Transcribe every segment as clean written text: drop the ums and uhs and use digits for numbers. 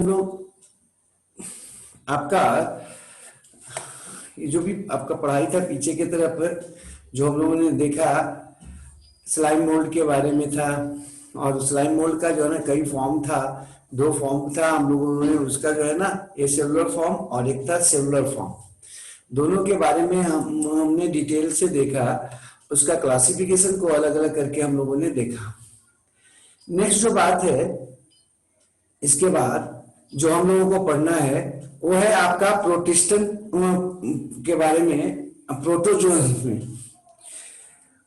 लोग आपका ये जो भी आपका पढ़ाई था पीछे की तरफ, जो हम लोगों ने देखा स्लाइम मोल्ड के बारे में था। और स्लाइम मोल्ड का जो है ना कई फॉर्म था, दो फॉर्म था हम लोगों ने उसका जो है ना, ए सेलुलर फॉर्म और एक था सेलुलर फॉर्म। दोनों के बारे में हमने डिटेल से देखा, उसका क्लासिफिकेशन को अलग अलग करके हम लोगों ने देखा। नेक्स्ट जो बात है इसके बाद जो हम लोगों को पढ़ना है वो है आपका प्रोटिस्टन के बारे में। प्रोटोजोन्स में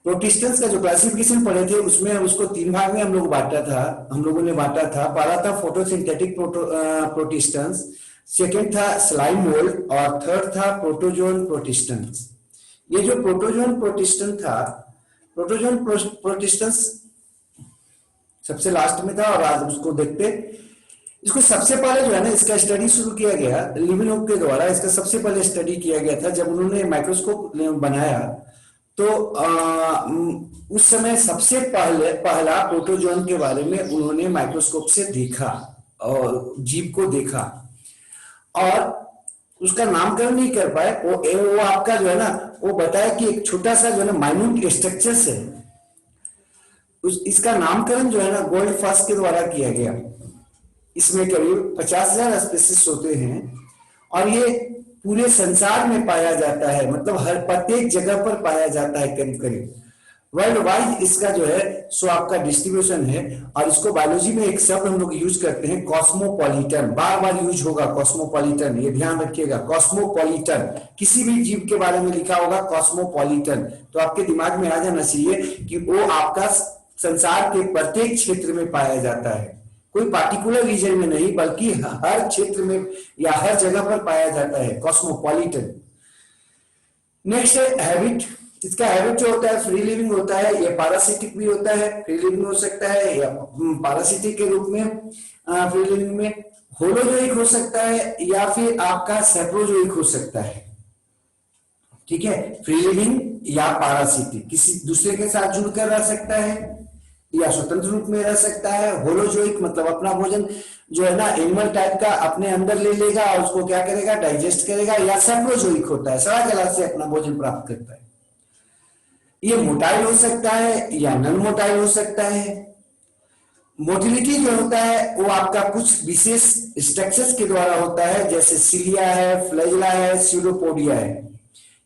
प्रोटिस्टेंस का जो क्लासिफिकेशन पढ़े थे उसमें उसको तीन भाग में हम लोगों ने बांटा था। पहला था फोटोसिंथेटिक प्रोटिस्टेंस, सेकंड था स्लाइम मोल्ड और थर्ड था प्रोटोजोन प्रोटिस्टेंस। ये जो प्रोटोजोन प्रोटिस्टेंस था, प्रोटोजोन प्रोटिस्टेंस सबसे लास्ट में था और आज उसको देखते। इसको सबसे पहले जो है ना इसका स्टडी शुरू किया गया लिविनोव के द्वारा। इसका सबसे पहले स्टडी किया गया था जब उन्होंने माइक्रोस्कोप बनाया, तो उस समय सबसे पहला प्रोटोजोन के बारे में उन्होंने माइक्रोस्कोप से देखा और जीव को देखा और उसका नामकरण नहीं कर पाए। वो आपका जो है ना वो बताया कि एक छोटा सा जो है ना माइन्यूट स्ट्रक्चर है, इसका नामकरण जो है ना गोल्डफास्ट के द्वारा किया गया। इसमें करीब 50,000 स्पीसीज होते हैं और ये पूरे संसार में पाया जाता है, मतलब हर प्रत्येक जगह पर पाया जाता है करीब करीब वर्ल्ड वाइड। इसका जो है सो आपका डिस्ट्रीब्यूशन है और इसको बायोलॉजी में एक शब्द हम लोग यूज करते हैं कॉस्मोपॉलिटन। बार बार यूज होगा कॉस्मोपॉलिटन, ये ध्यान रखिएगा। कॉस्मोपॉलिटन किसी भी जीव के बारे में लिखा होगा कॉस्मोपॉलिटन, तो आपके दिमाग में आ जाना चाहिए कि वो आपका संसार के प्रत्येक क्षेत्र में पाया जाता है, कोई पार्टिकुलर रीजन में नहीं बल्कि हर क्षेत्र में या हर जगह पर पाया जाता है, कॉस्मोपॉलिटन। नेक्स्ट है हैबिट। इसका हैबिट जो होता है फ्री लिविंग होता है, ये पैरासिटिक भी होता है, फ्री लिविंग हो सकता है या पैरासिटिक के रूप में फ्री लिविंग में होलोजोइक हो सकता है या फिर आपका सेप्रोजोइक हो सकता है। ठीक है, फ्री लिविंग या पैरासिटिक किसी दूसरे के साथ जुड़कर रह सकता है या स्वतंत्र रूप में रह सकता है। होलोजोइक मतलब अपना भोजन जो है ना एनिमल टाइप का अपने अंदर ले लेगा और उसको क्या करेगा, डाइजेस्ट करेगा। या सेप्रोजोइक होता है, सड़ा गला से अपना भोजन प्राप्त करता है। ये मोटाइल हो सकता है या नॉन मोटाइल हो सकता है। मोटिलिटी जो होता है वो आपका कुछ विशेष स्ट्रक्चर्स के द्वारा होता है, जैसे सिलिया है, फ्लैजिला है, स्यूडोपोडिया है।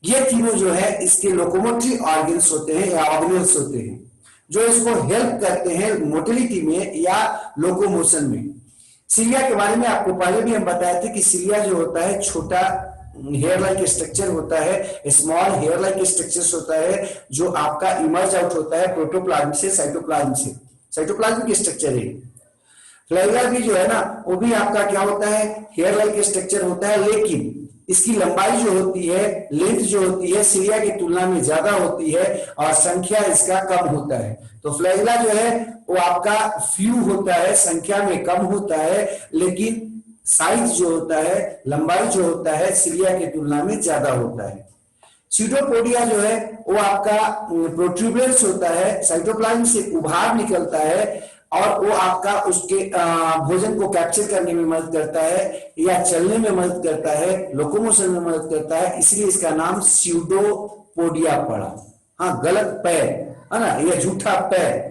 ये तीनों जो है इसके लोकोमोटरी ऑर्गन्स होते हैं या ऑर्गेनल्स होते हैं जो इसको हेल्प करते हैं मोटिलिटी में या लोकोमोशन में। सिलिया के बारे में आपको पहले भी हम बताए थे कि सिलिया जो होता है छोटा हेयर लाइक स्ट्रक्चर होता है, स्मॉल हेयर लाइक स्ट्रक्चर होता है जो आपका इमर्ज आउट होता है प्रोटोप्लाज्म से, साइटोप्लाज्म से। साइटोप्लाज्म की स्ट्रक्चर है। फ्लैजिला भी जो है ना वो भी आपका क्या होता है, हेयर लाइक स्ट्रक्चर होता है, लेकिन इसकी लंबाई जो होती है, लेंथ जो होती है सिलिया की तुलना में ज्यादा होती है और संख्या इसका कम होता है। तो फ्लैजिला जो है वो आपका फ्यू होता है, संख्या में कम होता है, लेकिन साइज जो होता है, लंबाई जो होता है सिलिया की तुलना में ज्यादा होता है। स्यूडोपोडिया जो है वो आपका प्रोट्रूबरेंस होता है, साइटोप्लाज्म से उभार निकलता है और वो आपका उसके भोजन को कैप्चर करने में मदद करता है या चलने में मदद करता है, लोकोमोशन में मदद करता है, इसलिए इसका नाम स्यूडोपोडिया पड़ा। हाँ, गलत पैर है ना, यह झूठा पैर,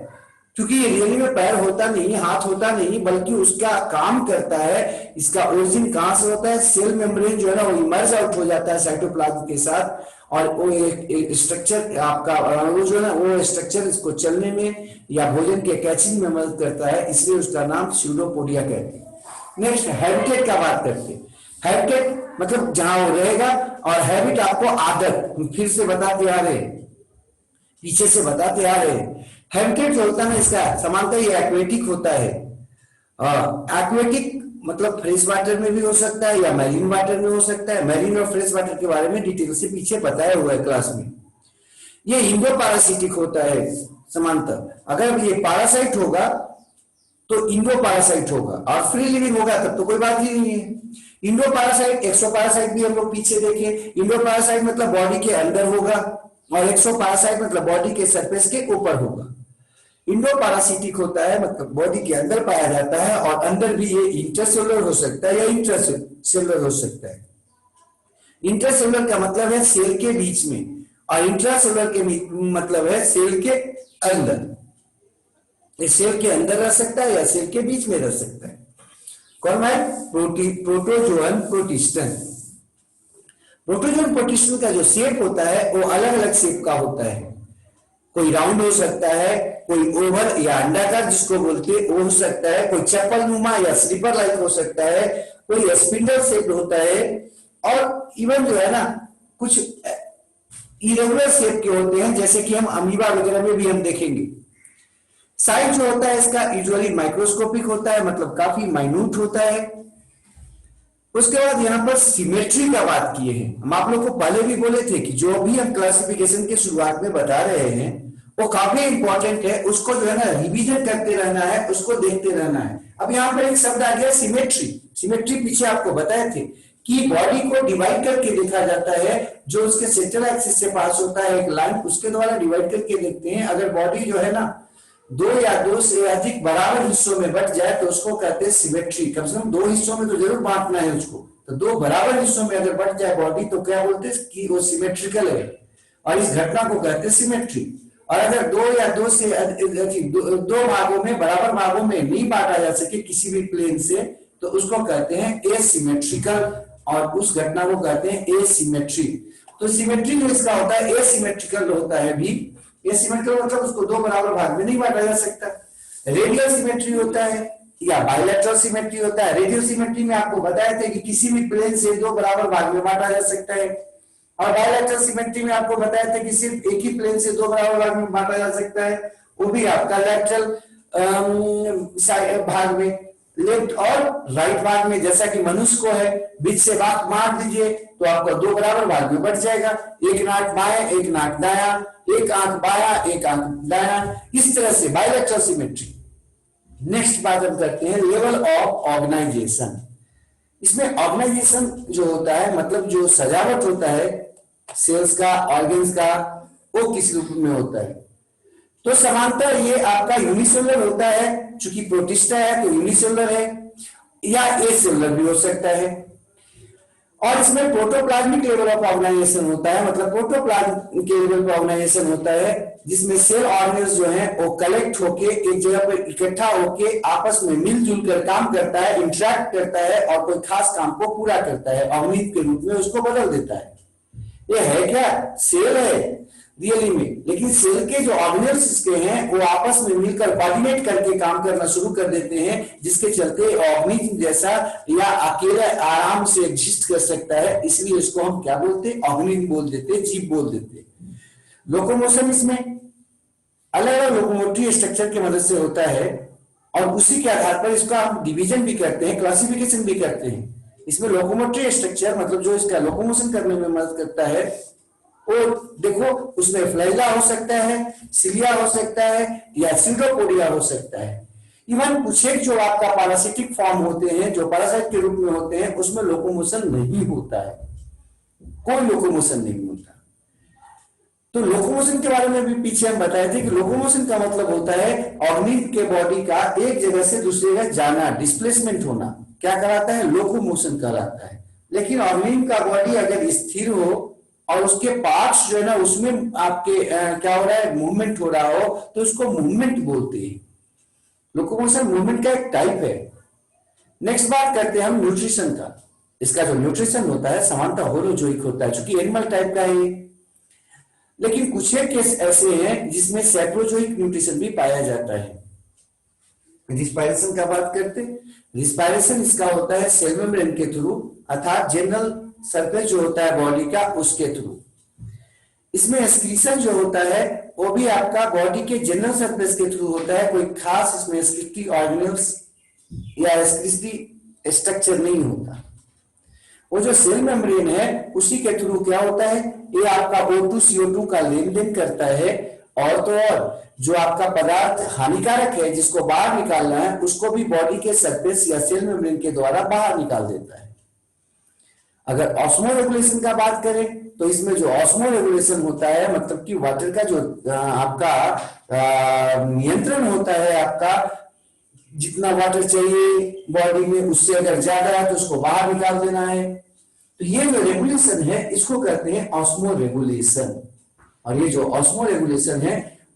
क्योंकि ये रियली में पैर होता नहीं, हाथ होता नहीं, बल्कि उसका काम करता है। इसका ओरिजिन कहां से होता है, सेल मेम्ब्रेन जो है ना वो इमर्ज आउट हो जाता है साइटोप्लाज्म के साथ और वो एक स्ट्रक्चर आपका वो जो है ना वो स्ट्रक्चर इसको चलने में या भोजन के कैचिंग में मदद करता है, इसलिए उसका नाम स्यूडोपोडिया कहते हैं। नेक्स्ट हैबिटेट का बात करते हैं। हैबिटेट मतलब जहां वो रहेगा और हैबिट आपको आदत, फिर से बताते आ रहे, पीछे से बताते आ रहे। हैबिटेट जो होता है ना इसका समानता ये एक्वेटिक होता है। एक्वेटिक मतलब फ्रेश वाटर में भी हो सकता है या मैरीन वाटर में हो सकता है। मैरीन और फ्रेश वाटर के बारे में डिटेल से पीछे बताया हुआ है क्लास में। ये इंडो पैरासिटिक होता है समांतर। अगर ये पैरासाइट होगा तो इंडो पैरासाइट होगा और फ्री लिविंग होगा तब तो कोई बात ही नहीं है। इंडो पैरासाइट, एक्सो पैरासाइट भी हम लोग पीछे देखे। इंडो पैरासाइट मतलब बॉडी के अंदर होगा और एक्सो पैरासाइट मतलब बॉडी के सरफेस के ऊपर होगा। इंडोपैरासिटिक होता है, मतलब बॉडी के अंदर पाया जाता है, और अंदर भी ये इंटरसेलुलर हो सकता है या इंट्रासेलुलर हो सकता है। इंटरसेलुलर का मतलब है सेल के बीच में, और इंट्रासेलुलर के मतलब है सेल के अंदर। ये सेल के अंदर रह सकता है या सेल के बीच में रह सकता है। कौन है? प्रोटोजोअन प्रोटिस्टन। प्रोटोजोअन प्रोटिस्टन का जो शेप होता है वो अलग अलग शेप का होता है। कोई राउंड हो सकता है, कोई ओवल या अंडाकार जिसको बोलते हैं वो हो सकता है, कोई चप्पल नुमा या स्लीपर लाइक हो सकता है, कोई स्पिंडल शेप होता है, और इवन जो है ना कुछ इरेगुलर शेप के होते हैं, जैसे कि हम अमीबा वगैरह में भी हम देखेंगे। साइज जो होता है इसका यूजुअली माइक्रोस्कोपिक होता है, मतलब काफी माइन्यूट होता है। उसके बाद यहाँ पर सिमेट्री का बात किए हैं। हम आप लोग को पहले भी बोले थे कि जो भी हम क्लासिफिकेशन के शुरुआत में बता रहे हैं वो काफी इंपॉर्टेंट है, उसको जो है ना रिवीजन करते रहना है, उसको देखते रहना है। अब यहाँ पर एक शब्द आ गया सिमेट्री। सिमेट्री पीछे आपको बताए थे कि बॉडी को डिवाइड करके देखा जाता है, जो उसके सेंट्रल एक्सिस से पास होता है एक लाइन, उसके द्वारा डिवाइड करके देखते हैं। अगर बॉडी जो है ना दो या दो से अधिक बराबर हिस्सों में बट जाए तो उसको कहते हैं सिमेट्री। कम से कम दो हिस्सों में तो जरूर बांटना है उसको, तो दो बराबर हिस्सों में अगर बट जाए बॉडी तो क्या बोलते हैं कि वो सिमेट्रिकल है, और इस घटना को कहते हैं सिमेट्री। और अगर दो या दो से दो भागों में बराबर भागों में नहीं बांटा जा सके किसी भी प्लेन से, तो उसको कहते हैं एसिमेट्रिकल, और उस घटना को कहते हैं एसिमेट्री। तो सिमेट्री जो इसका होता है एसिमेट्रिकल होता है भी। एसिमेट्रिकल मतलब उसको दो बराबर भाग में नहीं बांटा जा सकता। रेडियल सिमेट्री होता है या बायलैटरल सिमेट्री होता है। रेडियल सिमेट्री में आपको बताया था कि किसी भी प्लेन से दो बराबर भाग में बांटा जा सकता है, और बायलैटरल सिमेट्री में आपको बताया था कि सिर्फ एक ही प्लेन से दो बराबर भाग में बांटा जा सकता है, वो भी आपका लैटरल भाग में, लेफ्ट और राइट भाग में। जैसा कि मनुष्य को है, बीच से बात मार दीजिए तो आपका दो बराबर भाग में बट जाएगा, एक नाक बाएं एक नाक दाया, एक आंख बाया एक आंख दाया, इस तरह से बायलैटरल सिमेट्री। नेक्स्ट बात हम करते हैं लेवल ऑफ ऑर्गेनाइजेशन। इसमें ऑर्गेनाइजेशन जो होता है, मतलब जो सजावट होता है सेल्स का, ऑर्गन्स का, वो किस रूप में होता है। तो समांतर ये आपका यूनिसेलुलर होता है, चूंकि प्रोटिस्टा है तो यूनिसेलुलर है, या एसेलुलर भी हो सकता है। और इसमें प्रोटोप्लाज्मिक लेवल ऑफ ऑर्गेनाइजेशन होता है, मतलब प्रोटोप्लाज्म के लेवल पर ऑर्गेनाइजेशन होता है, जिसमें सेल ऑर्गेन्स जो है वो कलेक्ट होके एक जगह पर इकट्ठा होके आपस में मिलजुल कर काम करता है, इंटरेक्ट करता है, और कोई खास काम को पूरा करता है, ऑर्गेनिज के रूप में उसको बदल देता है। ये है क्या? सेल है रियली में, लेकिन सेल के जो ऑर्गेनेल्स इसके हैं वो आपस में मिलकर कोऑर्डिनेट करके काम करना शुरू कर देते हैं, जिसके चलते ऑर्गेनिज्म जैसा या अकेला आराम से एग्जिस्ट कर सकता है। इसलिए इसको हम क्या बोलते हैं? ऑर्गेनिज्म बोल देते हैं, जीव बोल देते हैं। लोकोमोशन इसमें अलग अलग लोकोमोटरी स्ट्रक्चर की मदद से होता है, और उसी के आधार पर इसका हम डिवीजन भी करते हैं, क्लासिफिकेशन भी करते हैं। इसमें लोकोमोटरी स्ट्रक्चर मतलब जो इसका लोकोमोशन करने में मदद करता है, और देखो उसमें फ्लैजिला हो सकता है, सिलिया हो सकता है, या सीडोपोडिया हो सकता है। इवन कुछ एक जो आपका पैरासिटिक फॉर्म होते हैं, जो पैरासाइट के रूप में होते हैं, उसमें लोकोमोशन नहीं होता है, कोई लोकोमोशन नहीं होता। तो लोकोमोशन के बारे में भी पीछे हम बताए थे कि लोकोमोशन का मतलब होता है ऑर्गेनिज्म के बॉडी का एक जगह से दूसरी जगह जाना, डिस्प्लेसमेंट होना, क्या कराता है? लोकोमोशन कराता है। लेकिन ऑर्गेनिज्म का बॉडी अगर स्थिर हो और उसके पार्ट्स जो है ना उसमें आपके क्या हो रहा है, मूवमेंट हो रहा हो, तो उसको मूवमेंट बोलते हैं। लोकोमोशन मूवमेंट का एक टाइप है। नेक्स्ट बात करते हैं हम न्यूट्रिशन का। इसका जो न्यूट्रिशन होता है समानता होलोजोइक होता है, चूंकि एनिमल टाइप का है, लेकिन कुछ एक केस ऐसे हैं जिसमें सैप्रोजोइक न्यूट्रिशन भी पाया जाता है। रिस्पायरेशन का बात करते हैं। रिस्पायरेशन इसका होता है सेल मेम्ब्रेन के थ्रू, अर्थात जनरल सरफेस जो होता है बॉडी का उसके थ्रू। इसमें एक्सक्रीशन जो होता है वो भी आपका बॉडी के जनरल सरफेस के थ्रू होता है, कोई खास इसमें एक्सक्रीटरी ऑर्गेनल्स या एक्सक्रीटरी स्ट्रक्चर नहीं होता। वो जो सेल मेम्ब्रेन है उसी के थ्रू क्या होता है, ये आपका O2 CO2 का लेन देन करता है, और तो और जो आपका पदार्थ हानिकारक है जिसको बाहर निकालना है उसको भी बॉडी के सरफेस या सेल मेम्ब्रेन के द्वारा बाहर निकाल देता है। अगर ऑस्मो रेगुलेशन का बात करें तो इसमें जो ऑस्मो रेगुलेशन होता है मतलब कि वाटर का जो आपका नियंत्रण होता है, आपका जितना वाटर चाहिए बॉडी में उससे अगर ज्यादा है तो उसको बाहर निकाल देना है। तो ये जो रेगुलेशन है इसको कहते हैं ऑस्मो रेगुलेशन। और ये जो ऑस्मो रेगुलेशन है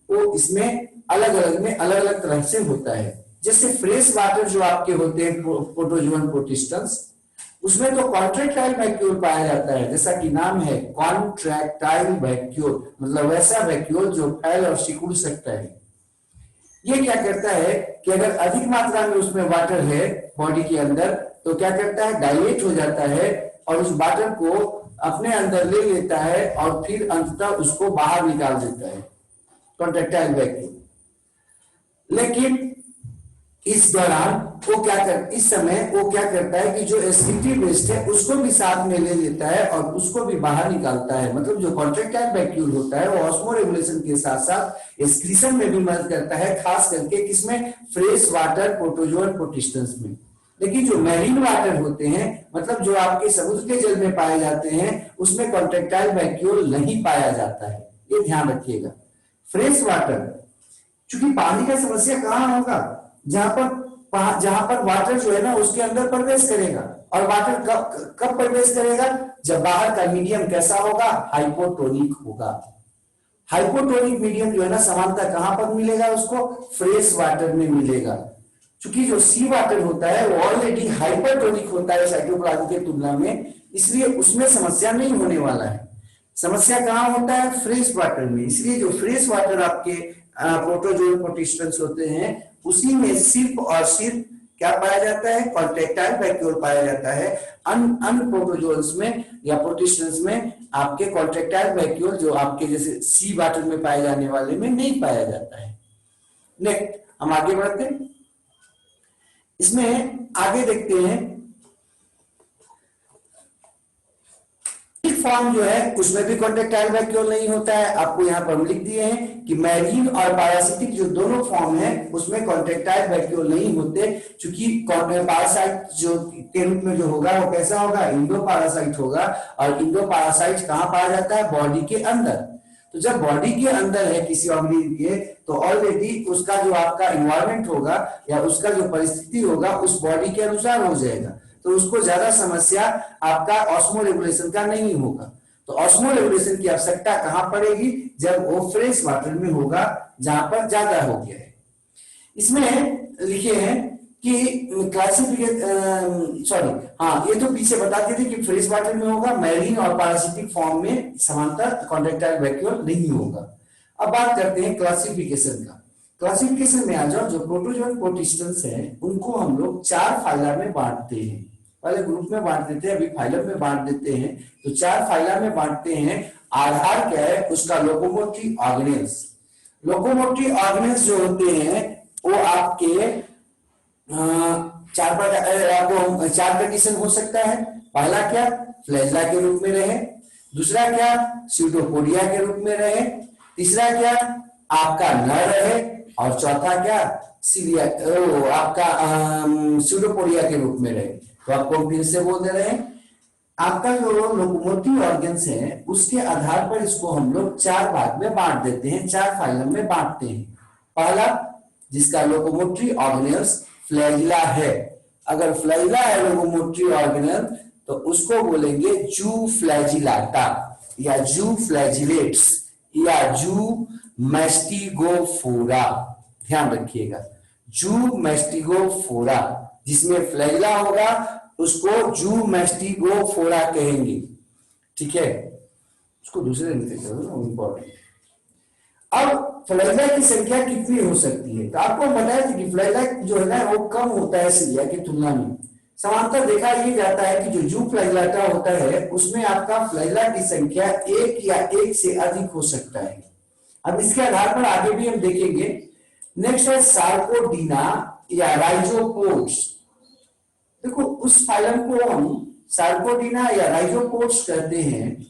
वो इसमें अलग अलग तरह से होता है। जैसे फ्रेश वाटर जो आपके होते हैं प्रोटोजोन प्रोटिस्टन्स, उसमें तो कॉन्ट्रैक्टाइल वैक्यूल पाया जाता है, जैसा कि नाम है कॉन्ट्रैक्टाइल वैक्यूल, मतलब वैसा वैक्यूल जो फैल और सिकुड़ सकता है। ये क्या करता है कि अगर अधिक मात्रा में उसमें वाटर है बॉडी के अंदर तो क्या करता है, डाइलेट हो जाता है और उस वाटर को अपने अंदर ले लेता है और फिर अंततः उसको बाहर निकाल देता है, कॉन्ट्रैक्टाइल वैक्यूल। लेकिन इस दौरान इस समय वो क्या करता है कि जो एक्सक्रीटरी वेस्ट है उसको भी साथ में ले लेता है और उसको भी बाहर निकालता है। मतलब जो कॉन्ट्रैक्टाइल वैक्यूल होता है वो ऑस्मो रेगुलेशन के साथ साथ एक्सक्रीशन में भी मदद करता है, खास करके किसमें, फ्रेश वाटर प्रोटोजोन प्रोटिस्टन्स में। लेकिन जो मैरीन वाटर होते हैं, मतलब जो आपके समुद्र के जल में पाए जाते हैं, उसमें कॉन्ट्रैक्टाइल वैक्यूल नहीं पाया जाता है, ये ध्यान रखिएगा। फ्रेश वाटर, चूंकि पानी का समस्या कहां होगा, जहां पर वाटर जो है ना उसके अंदर प्रवेश करेगा। और वाटर कब प्रवेश करेगा, जब बाहर का मीडियम कैसा होगा, हाइपोटोनिक होगा। हाइपोटोनिक मीडियम जो है ना सामान्यतः कहां पर मिलेगा, उसको फ्रेश वाटर में मिलेगा। क्योंकि जो सी वाटर होता है वो ऑलरेडी हाइपरटोनिक होता है साइटोप्लाज्म के तुलना में, इसलिए उसमें समस्या नहीं होने वाला है। समस्या कहां होता है, फ्रेश वाटर में। इसलिए जो फ्रेश वाटर आपके प्रोटोजोन प्रोटिस्टन्स होते हैं उसी में सिर्फ और सिर्फ क्या पाया जाता है, कॉन्ट्रैक्टाइल वैक्यूल पाया जाता है। अन्य प्रोटोजोन्स में या प्रोटिस्टन्स में आपके कॉन्ट्रैक्टाइल वैक्यूल जो आपके जैसे सी वाटर में पाए जाने वाले में नहीं पाया जाता है। नेक्स्ट हम आगे बढ़ते हैं, इसमें आगे देखते हैं फॉर्म जो है उसमें भी कॉन्ट्रैक्टाइल वैक्यूल नहीं होता है। आपको यहां पर हम लिख दिए हैं कि मैरीन और पैरासिटिक जो दोनों फॉर्म है उसमें कॉन्ट्रैक्टाइल वैक्यूल नहीं होते, क्योंकि पैरासाइट जो के रूप में जो होगा वो कैसा होगा, इंडो पैरासाइट होगा। और इंडो पैरासाइट कहां पाया जाता है, बॉडी के अंदर। तो जब बॉडी के अंदर है किसी ऑर्गेनिज्म के, तो ऑलरेडी उसका जो आपका इन्वायरमेंट होगा या उसका जो परिस्थिति होगा उस बॉडी के अनुसार हो जाएगा, तो उसको ज्यादा समस्या आपका ऑस्मो रेगुलेशन का नहीं होगा। तो ऑस्मो रेगुलेशन की आवश्यकता कहां पड़ेगी, जब वो फ्रेश वाटर में होगा जहां पर ज्यादा हो गया है। इसमें लिखे हैं कि क्लासिफिकेशन ये तो पीछे बताते थे कि फ्रेश वाटर में होगा, मैरीन और पैरासिटिक फॉर्म में समांतर कॉन्ट्रैक्टाइल वैक्यूल नहीं होगा। अब बात करते हैं क्लासिफिकेशन का। क्लासिफिकेशन में आ जाओ, जो प्रोटोजोन प्रोटिस्टन्स है उनको हम लोग 4 फाइला में बांटते हैं। पहले ग्रुप में बांट देते हैं, अभी फाइलम में बांट देते हैं। तो 4 फाइला में बांटते हैं। आधार क्या है उसका, लोकोमोटरी ऑर्गेनेल्स। लोकोमोटरी ऑर्गेनेल्स जो होते हैं वो आपके चार कंडीशन हो सकता है। पहला क्या, फ्लैजिला के रूप में रहे। दूसरा क्या, स्यूडोपोडिया के रूप में रहे। तीसरा क्या, आपका न रहे। और चौथा क्या, सीलिया आपका स्यूडोपोडिया के रूप में रहे। तो आपको फिर से बोल दे रहे हैं, आपका जो लोकोमोटिव ऑर्गन्स है उसके आधार पर इसको हम लोग 4 भाग में बांट देते हैं, 4 फाइलम में बांटते हैं। पहला जिसका लोकोमोटरी ऑर्गेनल्स फ्लैजिला है, अगर फ्लैजिला है लोकोमोटरी ऑर्गेनल तो उसको बोलेंगे जू फ्लैजिलाटा या जू फ्लैजिलेट्स या जू मैस्टिगोफोरा। ध्यान रखिएगा, जू मैस्टिगोफोरा, जिसमें फ्लैजिला होगा उसको जू मैस्टिगोफोरा कहेंगे। ठीक है, उसको दूसरे इंपॉर्टेंट। अब फ्लैजिला की संख्या कितनी हो सकती है, तो आपको बताया था कि फ्लैजिला जो है ना वो कम होता है सीलिया की तुलना में। समांतर देखा ये जाता है कि जो जू फ्लैजिलाटा होता है उसमें आपका फ्लैजिला की संख्या 1 या 1 से अधिक हो सकता है। अब इसके आधार पर आगे भी हम देखेंगे। नेक्स्ट है सार्कोडीना या राइजोपोड्स। देखो उस फाइलम को हम सार्कोडीना या राइजोपोड्स कहते हैं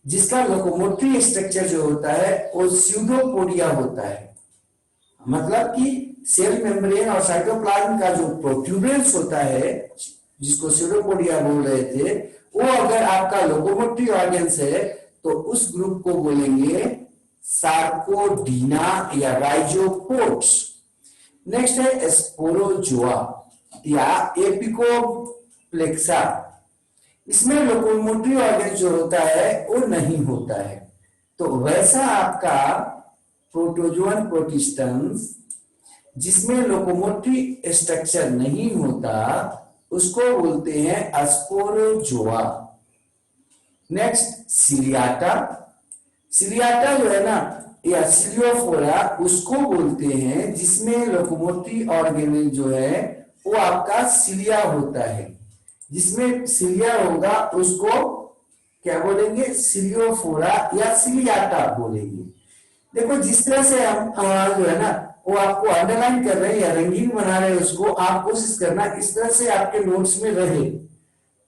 जिसका लोकोमोटरी स्ट्रक्चर जो होता है वो स्यूडोपोडिया होता है। मतलब कि सेल मेम्ब्रेन और साइटोप्लाज्म का जो प्रोट्यूबरेंस होता है जिसको स्यूडोपोडिया बोल रहे थे, वो अगर आपका लोकोमोटरी ऑर्गन्स है तो उस ग्रुप को बोलेंगे सार्कोडीना या राइजोपोड्स। नेक्स्ट है स्पोरोजोआ या एपिकोप्लेक्सा। इसमें लोकोमोटरी ऑर्गन जो होता है वो नहीं होता है। तो वैसा आपका प्रोटोजोअन प्रोटिस्टन्स जिसमें लोकोमोटरी स्ट्रक्चर नहीं होता उसको बोलते हैं स्पोरोजोआ। नेक्स्ट सिलियाटा। सिलियाटा जो है ना या सिलियोफोरा उसको बोलते हैं जिसमें लोकोमोटरी ऑर्गेन जो है वो आपका सिलिया होता है। जिसमें सिलिया होगा उसको क्या बोलेंगे, सिलियोफोरा या सिलियाटा बोलेंगे। देखो जिस तरह से हम जो है ना वो आपको अंडरलाइन कर रहे हैं या रंगीन बना रहे हैं, उसको आप कोशिश करना इस तरह से आपके नोट्स में रहे,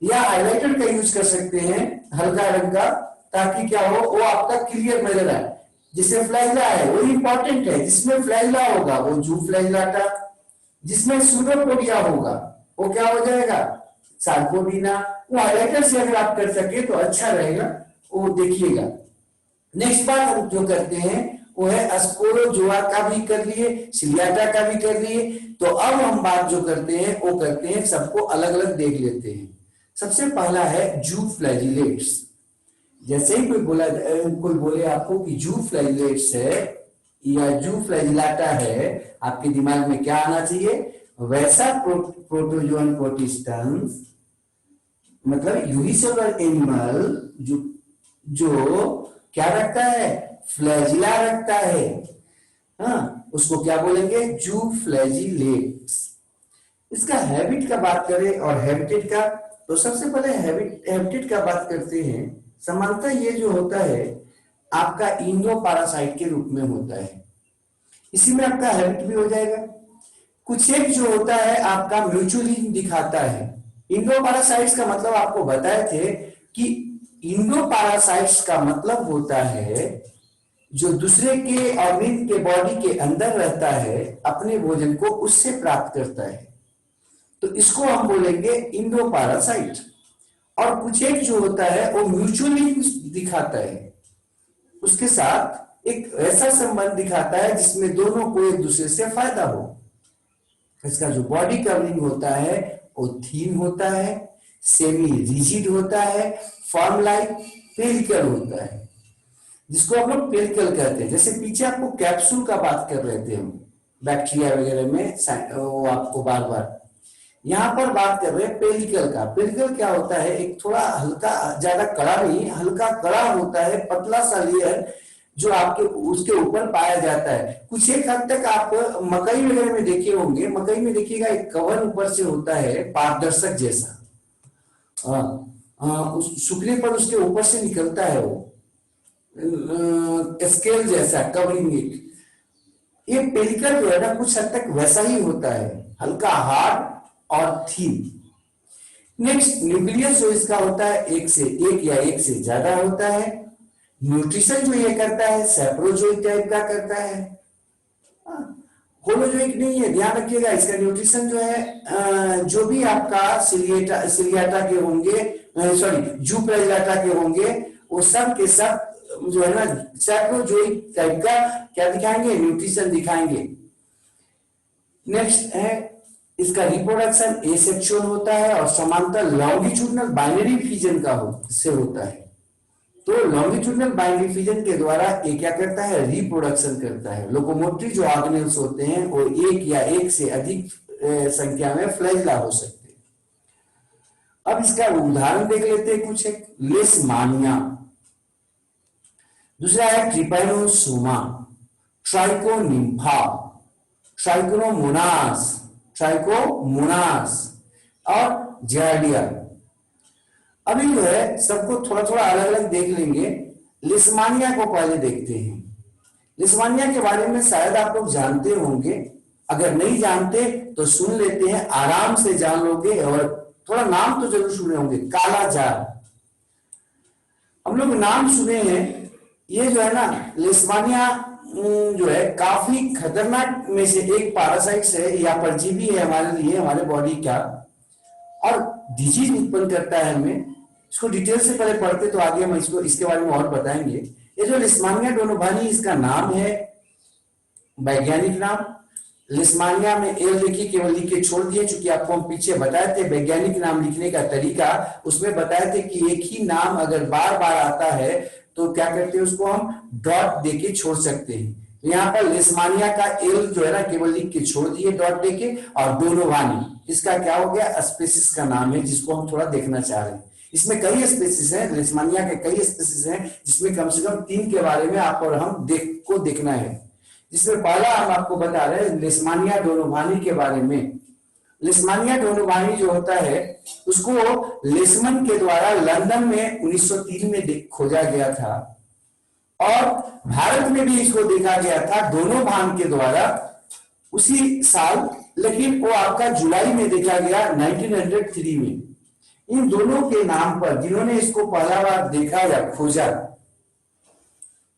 या हाइलाइटर का यूज कर सकते हैं हल्का रंग का, ताकि क्या हो वो आपका क्लियर नजर आए। जिसमें फ्लैजिला है वो इंपॉर्टेंट है, जिसमें फ्लैजिला होगा वो जू फ्लैजिलाटा, जिसमें सूडोपोडिया होगा वो क्या हो जाएगा, सार्कोडीना। वो हाइलाइटर से अगर आप कर सके तो अच्छा रहेगा, वो देखिएगा। नेक्स्ट बात हम जो करते हैं वो है स्पोरोजोआ का भी कर लिए, सिलियाटा का भी कर लिए। तो अब हम बात जो करते हैं वो करते हैं, सबको अलग अलग देख लेते हैं। सबसे पहला है जू फ्लैजिलेट्स। जैसे ही कोई बोले आपको कि जू फ्लैजिलेट्स है या जू फ्लैजिलाटा है, आपके दिमाग में क्या आना चाहिए, वैसा प्रोटोजोअन प्रोटिस्टन्स मतलब यूनिसेलुलर एनिमल जो क्या रखता है, फ्लैजिला रखता है। हाँ, उसको क्या बोलेंगे, जू फ्लैजिलेट्स। इसका हैबिट का बात करें और हैबिटेट का, तो सबसे पहले हैबिटेट का बात करते हैं। सामान्यतः ये जो होता है आपका इंडो पैरासाइट के रूप में होता है, इसी में आपका हैबिट भी हो जाएगा। कुछ एक जो होता है आपका म्यूचुअली दिखाता है। इंडो पैरासाइट्स का मतलब आपको बताए थे कि इंडो पैरासाइट्स का मतलब होता है जो दूसरे के ऑर्गेन के बॉडी के अंदर रहता है, अपने भोजन को उससे प्राप्त करता है, तो इसको हम बोलेंगे इंडो पैरासाइट। और कुछ एक जो होता है वो म्यूचुअली दिखाता है, उसके साथ एक ऐसा संबंध दिखाता है जिसमें दोनों को एक दूसरे से फायदा हो। इसका जो बॉडी कवरिंग होता है वो थीन होता है, सेमी रिजिड होता है, फॉर्म लाइक पेलिकल होता है, जिसको हम लोग पेलिकल कहते हैं। जैसे पीछे आपको कैप्सूल का बात कर रहे थे हम बैक्टीरिया वगैरह में, वो आपको बार बार यहां पर बात कर रहे हैं पेलिकल का। पेलिकल क्या होता है, एक थोड़ा हल्का, ज्यादा कड़ा नहीं, हल्का कड़ा होता है, पतला सा लेयर जो आपके उसके ऊपर पाया जाता है। कुछ एक हद तक आप मकई वगैरह में देखे होंगे, मकई में देखिएगा एक कवर ऊपर से होता है पारदर्शक जैसा, सूखने पर उसके ऊपर से निकलता है वो स्केल जैसा कवरिंग। ये पेलिकल जो है ना कुछ हद तक वैसा ही होता है, हल्का हार्ड और थीन। नेक्स्ट न्यूक्लियस जो इसका होता है एक या एक से ज्यादा होता है। न्यूट्रिशन जो ये करता है सेप्रोजोइक टाइप का करता है, होलोजोइक नहीं है, ध्यान रखिएगा। इसका न्यूट्रिशन जो है जो भी आपका सिलियाटा के होंगे, सॉरी जू फ्लैजिलाटा के होंगे, वो सब के सब जो है ना सेप्रोजोइक टाइप का क्या दिखाएंगे, न्यूट्रिशन दिखाएंगे। नेक्स्ट है इसका रिप्रोडक्शन एसेक्सुअल होता है और समांतर लॉन्गिट्यूडनल बाइनरी फिजन का से होता है। तो लॉन्गिट्यूडनल बाइनरी फिजन के द्वारा ये क्या करता है, रिप्रोडक्शन करता है। लोकोमोटरी जो ऑर्गेनल्स होते हैं वो एक या एक से अधिक संख्या में फ्लैजिला हो सकते हैं। अब इसका उदाहरण देख लेते हैं कुछ। एक लेशमानिया, दूसरा है ट्रिपैनोसोमा, ट्राइकोनिम्फा, ट्राइकोमोनास और जार्डिया। अभी जो है सबको थोड़ा थोड़ा अलग अलग देख लेंगे। लिस्मानिया को पहले देखते हैं। लिस्मानिया के बारे में शायद आप लोग जानते होंगे, अगर नहीं जानते तो सुन लेते हैं, आराम से जान लोगे। और थोड़ा नाम तो जरूर सुने होंगे, काला जार, हम लोग नाम सुने हैं। ये जो है ना लिस्मानिया जो है काफी खतरनाक में से एक पैरासाइट्स है या परजीवी है हमारे लिए, हमारे बॉडी का। और डिजीज उत्पन्न करता है हमें, इसको डिटेल से पहले पढ़ते तो आगे हम इसको इसके बारे में और बताएंगे। ये जो लिस्मानिया डोनोवानी इसका नाम है, वैज्ञानिक नाम। लिस्मानिया में एल लिखी, केवल लिख के छोड़ दिए, चूंकि आपको हम पीछे बताए थे वैज्ञानिक नाम लिखने का तरीका, उसमें बताए थे कि एक ही नाम अगर बार बार आता है तो क्या करते हैं, उसको हम डॉट देके छोड़ सकते हैं। यहाँ पर लिस्मानिया का एल जो है ना केवल लिख के छोड़ दिए डॉट देके, और डोनोवानी इसका क्या हो गया, स्पीसीज का नाम है जिसको हम थोड़ा देखना चाह रहे हैं। इसमें कई स्पीसीज हैं, लिस्मानिया के कई स्पीसीज हैं, जिसमें कम से कम 3 के बारे में आप और हम देखना है। जिसमें पहला हम आपको बता रहे हैं लिस्मानिया डोनोवानी के बारे में। लिस्मानिया डोनोवानी जो होता है उसको लिस्मन के द्वारा लंदन में 1903 में खोजा गया था, और भारत में भी इसको देखा गया था डोनोवान के द्वारा उसी साल, लेकिन वो आपका जुलाई में देखा गया 1903 में। इन दोनों के नाम पर जिन्होंने इसको पहला बार देखा या खोजा,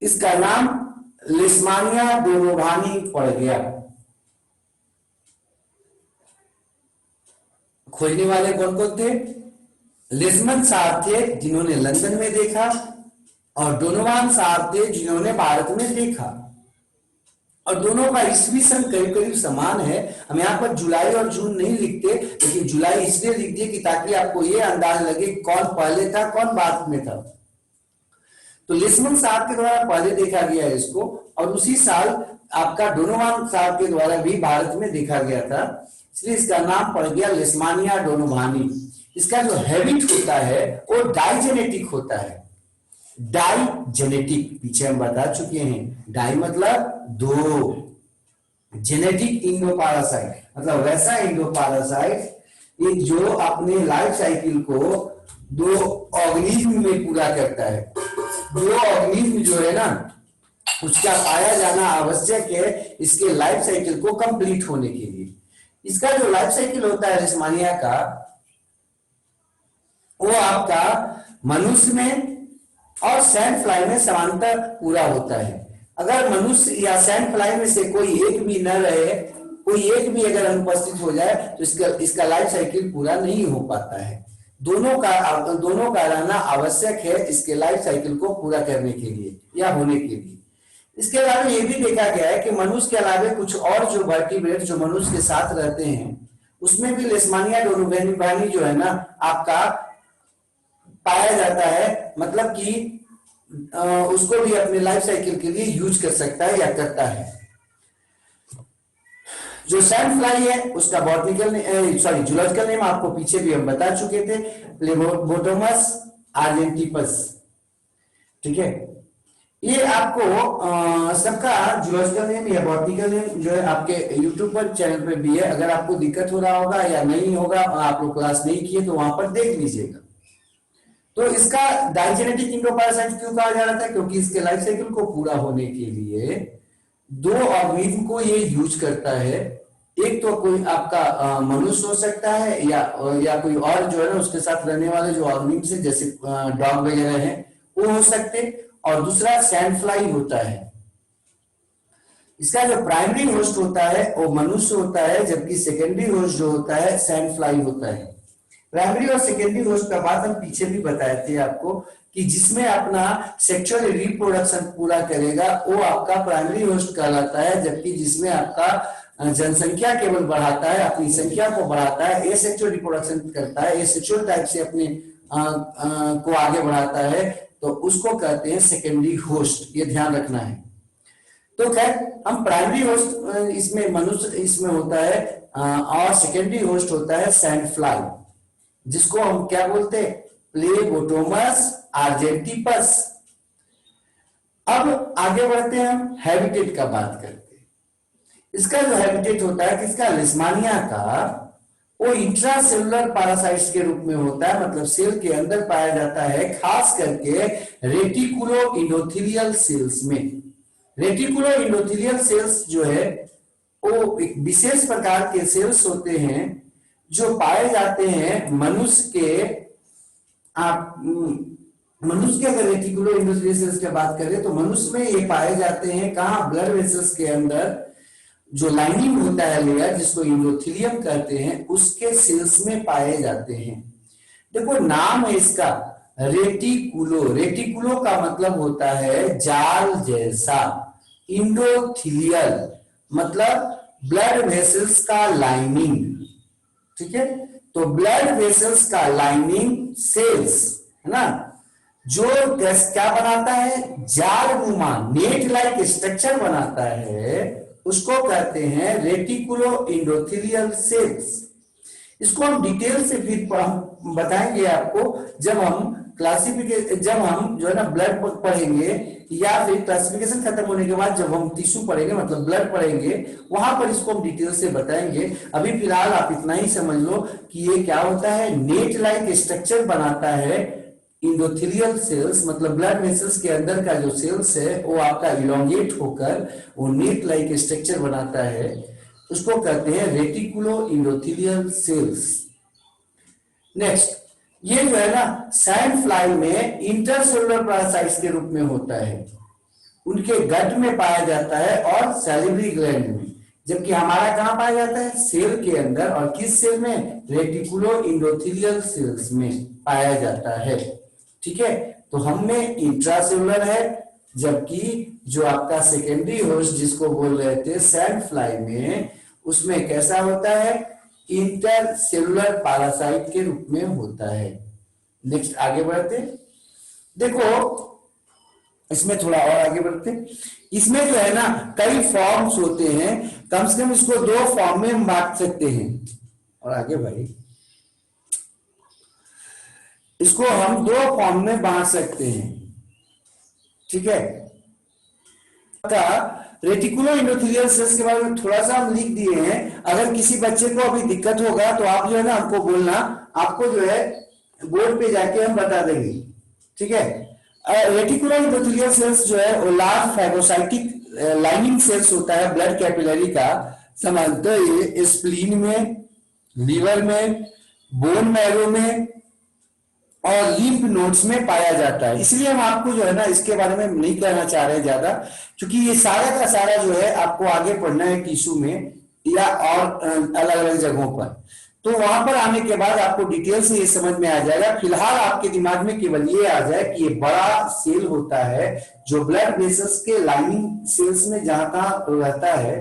इसका नाम लिस्मानिया डोनोवानी पड़ गया। खोजने वाले कौन कौन थे, लिस्मन साहब थे जिन्होंने लंदन में देखा, और डोनोवान साहब थे जिन्होंने भारत में देखा, और दोनों का ईस्वी सन करीब करीब समान है। हम यहाँ पर जुलाई और जून नहीं लिखते, लेकिन जुलाई इसलिए लिख दिए कि ताकि आपको ये अंदाज लगे कौन पहले था कौन बाद में था। तो लिस्मन साहब के द्वारा पहले देखा गया इसको, और उसी साल आपका डोनोवान साहब के द्वारा भी भारत में देखा गया था, इसलिए इसका नाम पड़ गया लिस्मानिया डोनोवानी। इसका जो हैबिट होता है वो डाइजेनेटिक होता है। डाइजेनेटिक पीछे हम बता चुके हैं, डाई मतलब 2, जेनेटिक इंडोपारासाइट मतलब वैसा इंडोपारासाइट ये जो अपने लाइफ साइकिल को 2 ऑर्गेनिज्म में पूरा करता है। 2 ऑर्गेनिज्म जो है ना उसका पाया जाना आवश्यक है इसके लाइफ साइकिल को कंप्लीट होने के लिए। इसका जो लाइफ साइकिल होता है लिस्मानिया का, वो आपका मनुष्य में और सैंड फ्लाई में समांतर पूरा होता है। अगर मनुष्य या सैंड फ्लाई में से कोई एक भी न रहे, कोई एक भी अगर अनुपस्थित हो जाए तो इसका लाइफ साइकिल पूरा नहीं हो पाता है। दोनों का रहना आवश्यक है इसके लाइफ साइकिल को पूरा करने के लिए या होने के लिए। इसके अलावा ये भी देखा गया है कि मनुष्य के अलावा कुछ और जो वर्टिब्रेट जो मनुष्य के साथ रहते हैं उसमें भी लिस्मानिया डोनोवानी जो है ना आपका पाया जाता है, मतलब कि उसको भी अपने लाइफ साइकिल के लिए यूज कर सकता है या करता है। जो सैंड फ्लाई है उसका जूलॉजिकल नेम आपको पीछे भी हम बता चुके थे, प्लेबोटोमस आर्जेंटिपस। ठीक है, ये आपको सबका जूलॉजिकल नेम या बॉटनिकल नेम जो है आपके यूट्यूब पर चैनल पे भी है। अगर आपको दिक्कत हो रहा होगा या नहीं होगा, आप लोग क्लास नहीं किए तो वहां पर देख लीजिएगा। तो इसका डाइजेनेटिक इंडोपारासाइट क्यों कहा जा रहा था, क्योंकि इसके लाइफ साइकिल को पूरा होने के लिए 2 ऑर्गेनिज्म को ये यूज करता है। एक तो कोई आपका मनुष्य हो सकता है या कोई और जो है ना उसके साथ रहने वाले जो ऑर्गेनिज्म है जैसे डॉग वगैरह है वो हो सकते, और दूसरा सैंड फ्लाई होता है। इसका जो प्राइमरी होस्ट होता है वो मनुष्य होता है, जबकि सेकेंडरी होस्ट जो होता है सैंड फ्लाई होता है। प्राइमरी और सेकेंडरी होस्ट का बात हम पीछे भी बताए थे आपको कि जिसमें अपना सेक्सुअल रिप्रोडक्शन पूरा करेगा वो आपका प्राइमरी होस्ट कहलाता है, जबकि जिसमें आपका जनसंख्या केवल बढ़ाता है, अपनी संख्या को बढ़ाता है, एसेक्सुअल रिप्रोडक्शन करता है, एसेक्सुअल टाइप से अपने को आगे बढ़ाता है, तो उसको कहते हैं सेकेंडरी होस्ट। ये ध्यान रखना है। तो खैर हम प्राइमरी होस्ट इसमें मनुष्य इसमें होता है और सेकेंडरी होस्ट होता है सैंड फ्लाई, जिसको हम क्या बोलते हैं, प्लेबोटोमस आर्जेंटिपस। अब आगे बढ़ते हैं, हम हैबिटेट का बात करते हैं। इसका जो हैबिटेट होता है किसका, लिस्मानिया का, वो इंट्रासेलुलर पैरासाइट्स के रूप में होता है, मतलब सेल के अंदर पाया जाता है, खास करके रेटिकुलो इंडोथेलियल सेल्स में। रेटिकुलो इंडोथेलियल सेल्स जो है वो एक विशेष प्रकार के सेल्स होते हैं जो पाए जाते हैं मनुष्य के अगर रेटिकुलो इंडोथेलियल सेल्स की बात करें तो मनुष्य में ये पाए जाते हैं कहाँ, ब्लड वेसल्स के अंदर जो लाइनिंग होता है लेयर जिसको इंडोथेलियम कहते हैं उसके सेल्स में पाए जाते हैं। देखो नाम है इसका रेटिकुलो। रेटिकुलो का मतलब होता है जाल जैसा। इंडोथीलियल मतलब ब्लड वेसल्स का लाइनिंग। ठीक है, तो ब्लड वेसल्स का लाइनिंग सेल्स है ना, जो क्या बनाता है, जाल नुमा नेट लाइक स्ट्रक्चर बनाता है, उसको कहते हैं रेटिकुलो इंडोथीलियल सेल्स। इसको हम डिटेल से फिर बताएंगे आपको जब हम जब हम जो है ना ब्लड पढ़ेंगे, या फिर क्लासिफिकेशन खत्म होने के बाद जब हम टिश्यू पढ़ेंगे मतलब ब्लड पढ़ेंगे, वहां पर इसको हम डिटेल से बताएंगे। अभी फिलहाल आप इतना ही समझ लो कि ये क्या होता है, नेट लाइक स्ट्रक्चर बनाता है। इंडोथीलियल सेल्स मतलब ब्लड वेसल्स के अंदर का जो सेल्स है वो आपका इलोंगेट होकर वो नेट लाइक स्ट्रक्चर बनाता है, उसको कहते हैं रेटिकुलो इंडोथीलियल सेल्स। नेक्स्ट, ये जो है ना सैंड फ्लाई में इंटरसेलुलर पैरासाइट्स के रूप में होता है, उनके गट में पाया जाता है और सैलिवरी ग्लैंड में। जबकि हमारा कहां पाया जाता है, सेल के अंदर, और किस सेल में, रेटिकुलो इंडोथीलियल सेल्स में पाया जाता है। ठीक है, तो हम में इंट्रासेलुलर है, जबकि जो आपका सेकेंडरी होस्ट जिसको बोल रहे थे सैंड फ्लाई में, उसमें कैसा होता है, इंटरसेलुलर पैरासाइट के रूप में होता है। नेक्स्ट आगे बढ़ते, देखो इसमें थोड़ा और आगे बढ़ते, इसमें जो है ना कई फॉर्म्स होते हैं, कम से कम इसको 2 फॉर्म में हम बांट सकते हैं। और आगे भाई, इसको हम 2 फॉर्म में बांट सकते हैं। ठीक है, रेटिकुलो इंडोथीलियल सेल्स के बारे में थोड़ा सा हम लिख दिए हैं। अगर किसी बच्चे को अभी दिक्कत होगा तो आप जो है ना हमको बोलना, आपको जो है बोर्ड पे जाके हम बता देंगे। ठीक है, रेटिकुलो इंडोथीलियल सेल्स जो है वो लार्ज फाइब्रोसाइटिक लाइनिंग सेल्स होता है ब्लड कैपिलरी का। समानतः ये स्प्लीन में, लीवर में, बोन मैरो में और लिम्फ नोड्स में पाया जाता है। इसलिए हम आपको जो है ना इसके बारे में नहीं कहना चाह रहे ज्यादा, क्योंकि ये सारा का सारा जो है आपको आगे पढ़ना है टिश्यू में या और अलग अलग जगहों पर। तो वहां पर आने के बाद आपको डिटेल से ये समझ में आ जाएगा। फिलहाल आपके दिमाग में केवल ये आ जाए कि ये बड़ा सेल होता है जो ब्लड वेसल्स के लाइनिंग सेल्स में जहां तहां रहता है,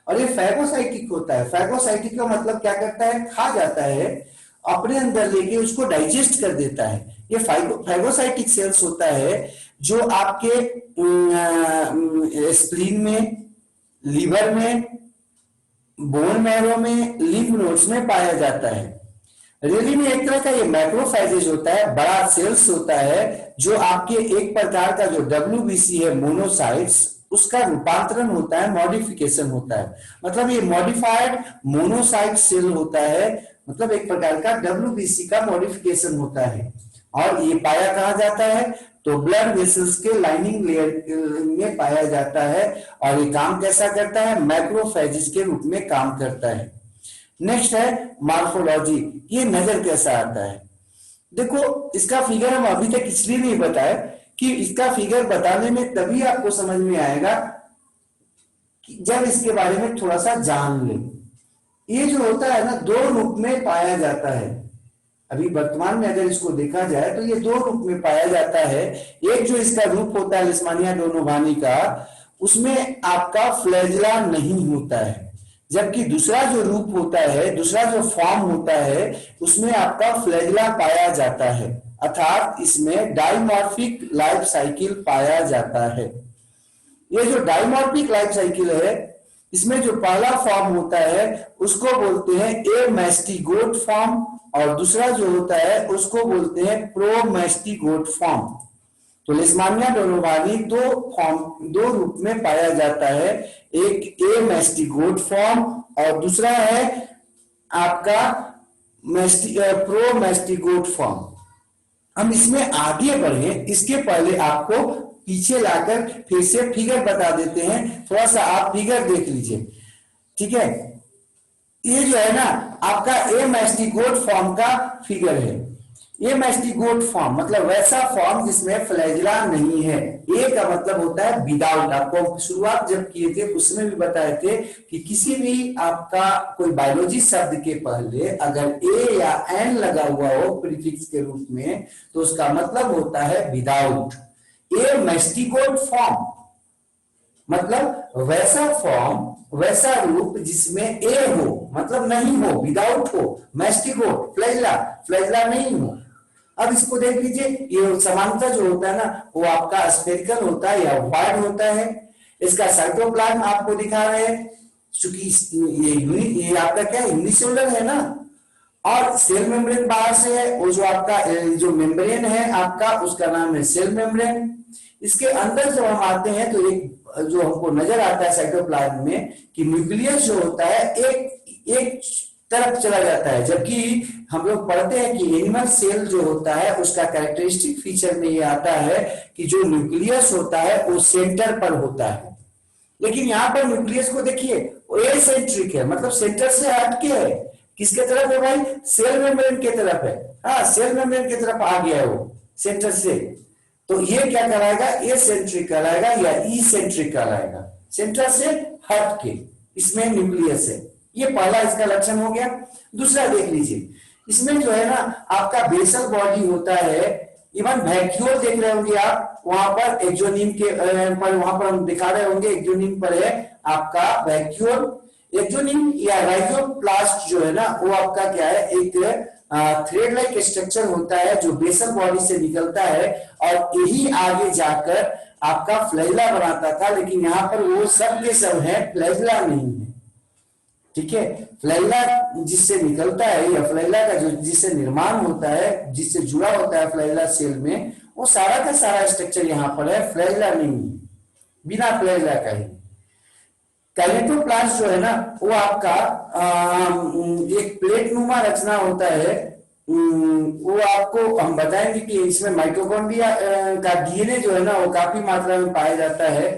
और ये फैगोसाइटिक होता है। फैगोसाइटिक का मतलब क्या करता है, खा जाता है, अपने अंदर लेके उसको डाइजेस्ट कर देता है। ये फैगोसाइटिक सेल्स होता है जो आपके स्प्लीन में, लीवर में, बोन मैरो में, लिम्फ नोड्स में पाया जाता है। रियली में एक तरह का ये मैक्रोफेजेज होता है, बड़ा सेल्स होता है जो आपके एक प्रकार का जो WBC है मोनोसाइट्स, उसका रूपांतरण होता है, मॉडिफिकेशन होता है। मतलब ये मॉडिफाइड मोनोसाइट सेल होता है, मतलब एक प्रकार का WBC का मॉडिफिकेशन होता है। और ये पाया कहां जाता है, तो ब्लड वेसल्स के लाइनिंग लेयर में पाया जाता है। और ये काम कैसा करता है, मैक्रोफेजेस के रूप में काम करता है। नेक्स्ट है मॉर्फोलॉजी, ये नजर कैसा आता है। देखो इसका फिगर हम अभी तक इसलिए नहीं बताए कि इसका फिगर बताने में तभी आपको समझ में आएगा कि जब इसके बारे में थोड़ा सा जान ले। ये जो होता है ना 2 रूप में पाया जाता है। अभी वर्तमान में अगर इसको देखा जाए तो ये 2 रूप में पाया जाता है। एक जो इसका रूप होता है लिस्मानिया डोनोवानी का, उसमें आपका फ्लैजिला नहीं होता है, जबकि दूसरा जो रूप होता है, दूसरा जो फॉर्म होता है, उसमें आपका फ्लैजिला पाया जाता है, अर्थात इसमें डाइमॉर्फिक लाइफ साइकिल पाया जाता है। ये जो डाइमॉर्फिक लाइफ साइकिल है, इसमें जो पहला फॉर्म होता है उसको बोलते हैं एमास्टिगोट फॉर्म, और दूसरा जो होता है उसको बोलते हैं प्रोमास्टिगोट फॉर्म। तो लिस्मानिया डोनोवानी 2 रूप में पाया जाता है, एक एमास्टिगोट फॉर्म और दूसरा है आपका प्रोमास्टिगोट फॉर्म। हम इसमें आगे बढ़े इसके पहले आपको पीछे लाकर फिर से फिगर बता देते हैं, थोड़ा सा आप फिगर देख लीजिए। ठीक है, ये जो है ना आपका एमास्टिगोट फॉर्म का फिगर है। ये मैस्टिगोट फॉर्म मतलब वैसा फॉर्म जिसमें फ्लैजिला नहीं है। ए का मतलब होता है विदाउट। आपको शुरुआत जब किए थे उसमें भी बताए थे कि किसी भी आपका कोई बायोलॉजी शब्द के पहले अगर ए या एन लगा हुआ हो प्रीफिक्स के रूप में तो उसका मतलब होता है विदाउट। ए मैस्टिगोट फॉर्म मतलब वैसा फॉर्म वैसा रूप जिसमें ए हो मतलब नहीं हो, विदाउट हो। मैस्टिगोट फ्लैजिला, फ्लैजिला नहीं हो। अब इसको देख लीजिए, ये समानता जो होता है ना वो आपका स्फेरिकल होता है या वाइड होता है। इसका साइटोप्लाज्म आपको दिखा रहे हैं, चूंकि ये आपका क्या यूनिसेलुलर है ना, और सेल मेम्ब्रेन बाहर से है। वो जो आपका जो मेम्ब्रेन है आपका उसका नाम है सेल मेम्ब्रेन। इसके अंदर जब हम आते हैं तो एक जो हमको नजर आता है साइटोप्लाज्म में कि न्यूक्लियस जो होता है एक तरफ चला जाता है, जबकि हम लोग पढ़ते हैं कि एनिमल सेल जो होता है उसका कैरेक्टरिस्टिक फीचर में ये आता है कि जो न्यूक्लियस होता है वो सेंटर पर होता है। लेकिन यहाँ पर न्यूक्लियस को देखिए वो एसेंट्रिक है, मतलब सेंटर से हटके है। किसके तरफ है भाई? सेल मेम्ब्रेन के तरफ है। हाँ, सेल मेम्ब्रेन की तरफ आ गया है वो सेंटर से। तो ये क्या कहलाएगा? एसेंट्रिक कहलाएगा या इसेंट्रिक कहलाएगा, सेंटर से हट के। इसमें न्यूक्लियस है, ये पहला इसका लक्षण हो गया। दूसरा देख लीजिए, इसमें जो है ना आपका बेसल बॉडी होता है। इवन वैक्यूल देख रहे होंगे आप, वहां पर एक्सोनिम के पर वहां पर हम दिखा रहे होंगे, एक्सोनिम पर है आपका वैक्यूल। एक्सोनिम या राइजोप्लास्ट जो है ना वो आपका क्या है, एक थ्रेड लाइक स्ट्रक्चर होता है जो बेसल बॉडी से निकलता है और यही आगे जाकर आपका फ्लैजिला बनाता था। लेकिन यहाँ पर वो सब के सब है, फ्लैजिला नहीं है। ठीक है, फ्लैजिला जिससे निकलता है या फ्लैजिला का जो जिससे निर्माण होता है, जिससे जुड़ा होता है फ्लैजिला सेल में, वो सारा का सारा स्ट्रक्चर यहाँ पर है, फ्लैजिला नहीं है, बिना फ्लैजिला का ही। कैनेटोप्लास्ट जो है ना वो आपका एक प्लेट नुमा रचना होता है। वो आपको हम बताएंगे कि इसमें माइटोकॉन्ड्रिया का डीएनए जो है ना वो काफी मात्रा में पाया जाता है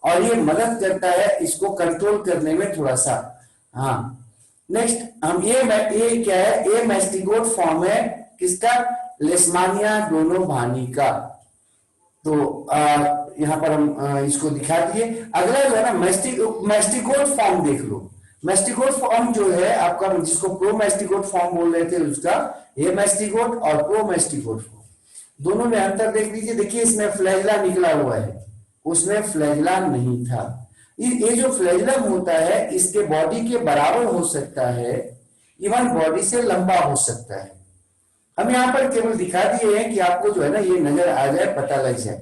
और ये मदद करता है इसको कंट्रोल करने में थोड़ा सा। हाँ, नेक्स्ट हम ये क्या है, ये मैस्टिगोट फॉर्म है किसका? लेशमानिया डोनोवानी का। तो यहाँ पर हम इसको दिखा दिए। अगला जो है ना मैस्टिगोट फॉर्म देख लो। मैस्टिगोट फॉर्म जो है आपका, जिसको प्रोमैस्टिगोट फॉर्म बोल रहे थे उसका, ये मैस्टिगोट और प्रोमैस्टिगोट फॉर्म दोनों में अंतर देख लीजिए। देखिए इसमें फ्लैजिला निकला हुआ है, उसमें फ्लैजिला नहीं था। ये जो फ्लैजिलम होता है इसके बॉडी के बराबर हो सकता है, इवन बॉडी से लंबा हो सकता है। हम यहाँ पर केवल दिखा दिए हैं कि आपको जो है ना ये नजर आ जाए, पता लग जाए।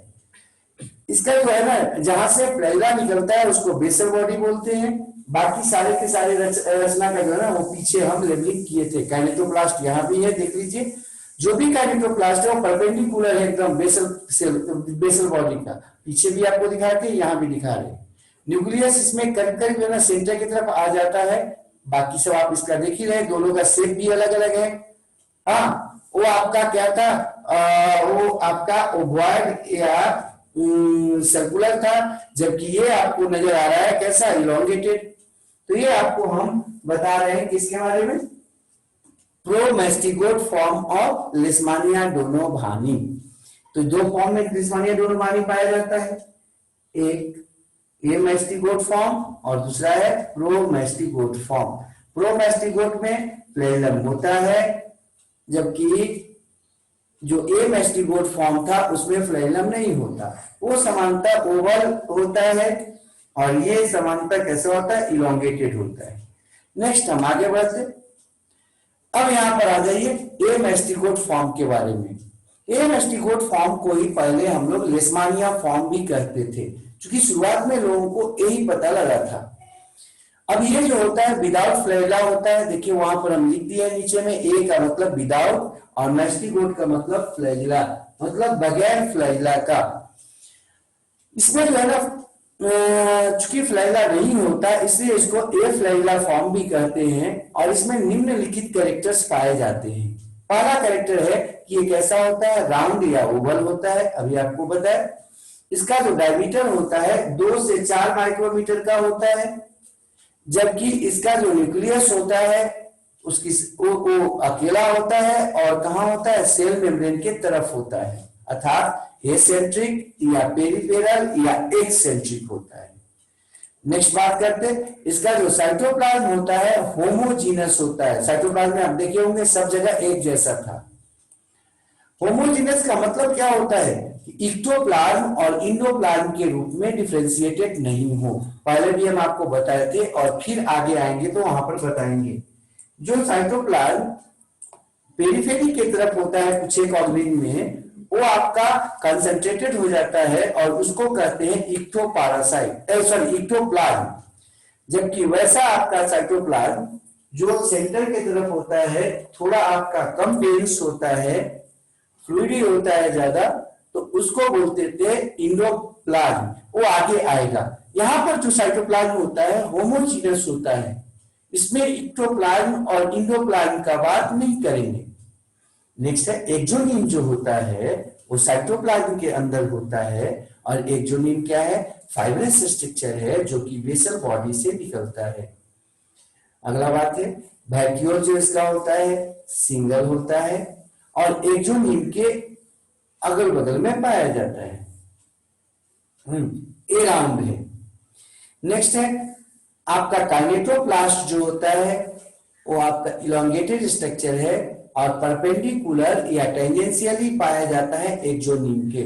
इसका जो है ना जहां से फ्लैजिला निकलता है उसको बेसल बॉडी बोलते हैं। बाकी सारे के सारे रचना का जो है ना वो पीछे हम लेबलिंग किए थे। काइनेटोप्लास्ट यहाँ भी है, देख लीजिए। जो भी काइनेटोप्लास्ट है वो परपेंडिकुलर है एकदम बेसल बॉडी का। पीछे भी आपको दिखाते हैं, यहाँ भी दिखा रहे हैं। न्यूक्लियस इसमें करीब करीब जो है ना सेंटर की तरफ आ जाता है। बाकी सब आप इसका देख ही रहे, दोनों का शेप भी अलग अलग है। हाँ, वो आपका क्या था, वो आपका ओवॉइड या सर्कुलर था, जबकि ये आपको नजर आ रहा है कैसा, इलोंगेटेड। तो ये आपको हम बता रहे हैं किसके बारे में? प्रोमैस्टिगोट फॉर्म ऑफ लेशमानिया डोनोवानी। तो दो फॉर्म में लेशमानिया डोनोवानी पाया जाता है, एक ये मैस्टिगोट फॉर्म और दूसरा है प्रोमैस्टिगोट फॉर्म। प्रोमैस्टिगोट में फ्लैजिलम होता है, जबकि जो ए मैस्टिगोट फॉर्म था उसमें फ्लैजिलम नहीं होता। वो समानता ओवल होता है और ये समानता कैसा होता है, इलोंगेटेड होता है। नेक्स्ट हम आगे बढ़ते। अब यहां पर आ जाइए ए मैस्टिगोट फॉर्म के बारे में। ए मैस्टिगोट फॉर्म को ही पहले हम लोग लेशमानिया फॉर्म भी कहते थे, क्योंकि शुरुआत में लोगों को यही पता लगा था। अब ये जो होता है विदाउट फ्लैजिला होता है। देखिए वहां पर हम लिख दिए नीचे में, ए का मतलब विदाउट और मैस्टिगोट का मतलब फ्लैजिला, मतलब बगैर फ्लैजिला का। इसमें जो है ना चूंकि फ्लैजिला नहीं होता इसलिए इसको ए फ्लैजिला फॉर्म भी कहते हैं। और इसमें निम्नलिखित कैरेक्टर्स पाए जाते हैं। पहला कैरेक्टर है कि ये कैसा होता है, राउंड या ओवल होता है, अभी आपको बताया। इसका जो डायमीटर होता है 2 से 4 माइक्रोमीटर का होता है, जबकि इसका जो न्यूक्लियस होता है उसकी वो अकेला होता है और कहाँ होता है, सेल मेम्ब्रेन के तरफ होता है, अर्थात एसेंट्रिक या पेरिफेरल या एक्सेंट्रिक होता है। नेक्स्ट बात करते हैं, इसका जो साइटोप्लाज्म होता है होमोजीनस होता है। साइटोप्लाज्म में आप देखे होंगे सब जगह एक जैसा था। होमोजीनस का मतलब क्या होता है कि इक्टोप्लाज्म और इंडोप्लाज्म के रूप में डिफरेंशिएटेड नहीं हो। पहले भी हम आपको बताए थे और फिर आगे आएंगे तो वहां पर बताएंगे। जो साइटोप्लाज्म पेरिफेरी की तरफ होता है कुछ एक ऑर्गेनिज्म में, वो आपका कंसंट्रेटेड हो जाता है और उसको कहते हैं इक्टोपारासाइट, सॉरी इक्टोप्लाज्म। जबकि वैसा आपका साइटोप्लाज्म जो सेंटर की तरफ होता है, थोड़ा आपका कम डेंस होता है, फ्लूइडी होता है ज्यादा, तो उसको बोलते थे इंडोप्लाज्म। वो आगे आएगा। यहां पर जो साइटोप्लाज्म होता है होमोजीनस होता है, इसमें इक्टोप्लाज्म और इंडोप्लाज्म का बात नहीं करेंगे। नेक्स्ट है एक्सोनिम, जो होता है वो साइटोप्लाज्म के अंदर होता है। और एक्सोनिम क्या है, फाइब्रस स्ट्रक्चर है जो कि बेसल बॉडी से निकलता है। अगला बात है वैक्यूल, जो इसका होता है सिंगल होता है और एक्सोनिम के अगल बगल में पाया जाता है, ए राउंड है। नेक्स्ट है आपका काइनेटोप्लास्ट, जो होता है वो आपका इलोंगेटेड स्ट्रक्चर है और परपेंडिकुलर या टेंजेंशियली पाया जाता है एक्सोनिम के।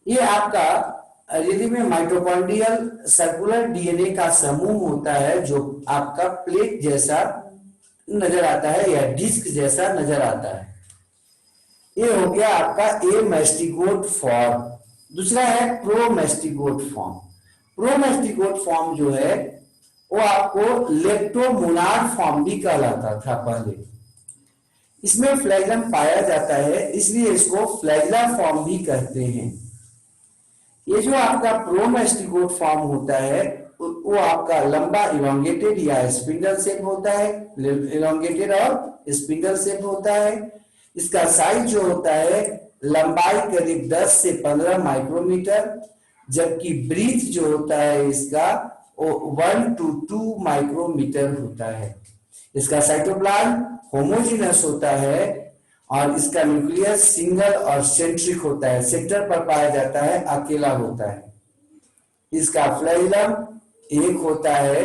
ये आपका यदि में माइटोकॉन्ड्रियल सर्कुलर डीएनए का समूह होता है जो आपका प्लेट जैसा नजर आता है या डिस्क जैसा नजर आता है। ये हो गया आपका ए मैस्टिगोट फॉर्म। दूसरा है प्रोमेस्टिगोट फॉर्म। प्रोमेस्टिगोट फॉर्म जो है वो आपको लेप्टोमोनाड फॉर्म भी कहलाता था पहले। इसमें फ्लैगेलम पाया जाता है, इसलिए इसको फ्लैगेला फॉर्म भी कहते हैं। ये जो आपका प्रोमेस्टिगोट फॉर्म होता है वो आपका लंबा इलोंगेटेड या स्पिंडल शेप होता है, इलोंगेटेड और स्पिंडल शेप होता है। इसका साइज जो होता है लंबाई करीब 10 से 15 माइक्रोमीटर, जबकि ब्रीथ जो होता है इसका 1 to 2 माइक्रोमीटर होता है। इसका साइटोप्लाज्म होमोजीनस होता है और इसका न्यूक्लियस सिंगल और सेंट्रिक होता है, सेंटर पर पाया जाता है, अकेला होता है। इसका फ्लैगेलम एक होता है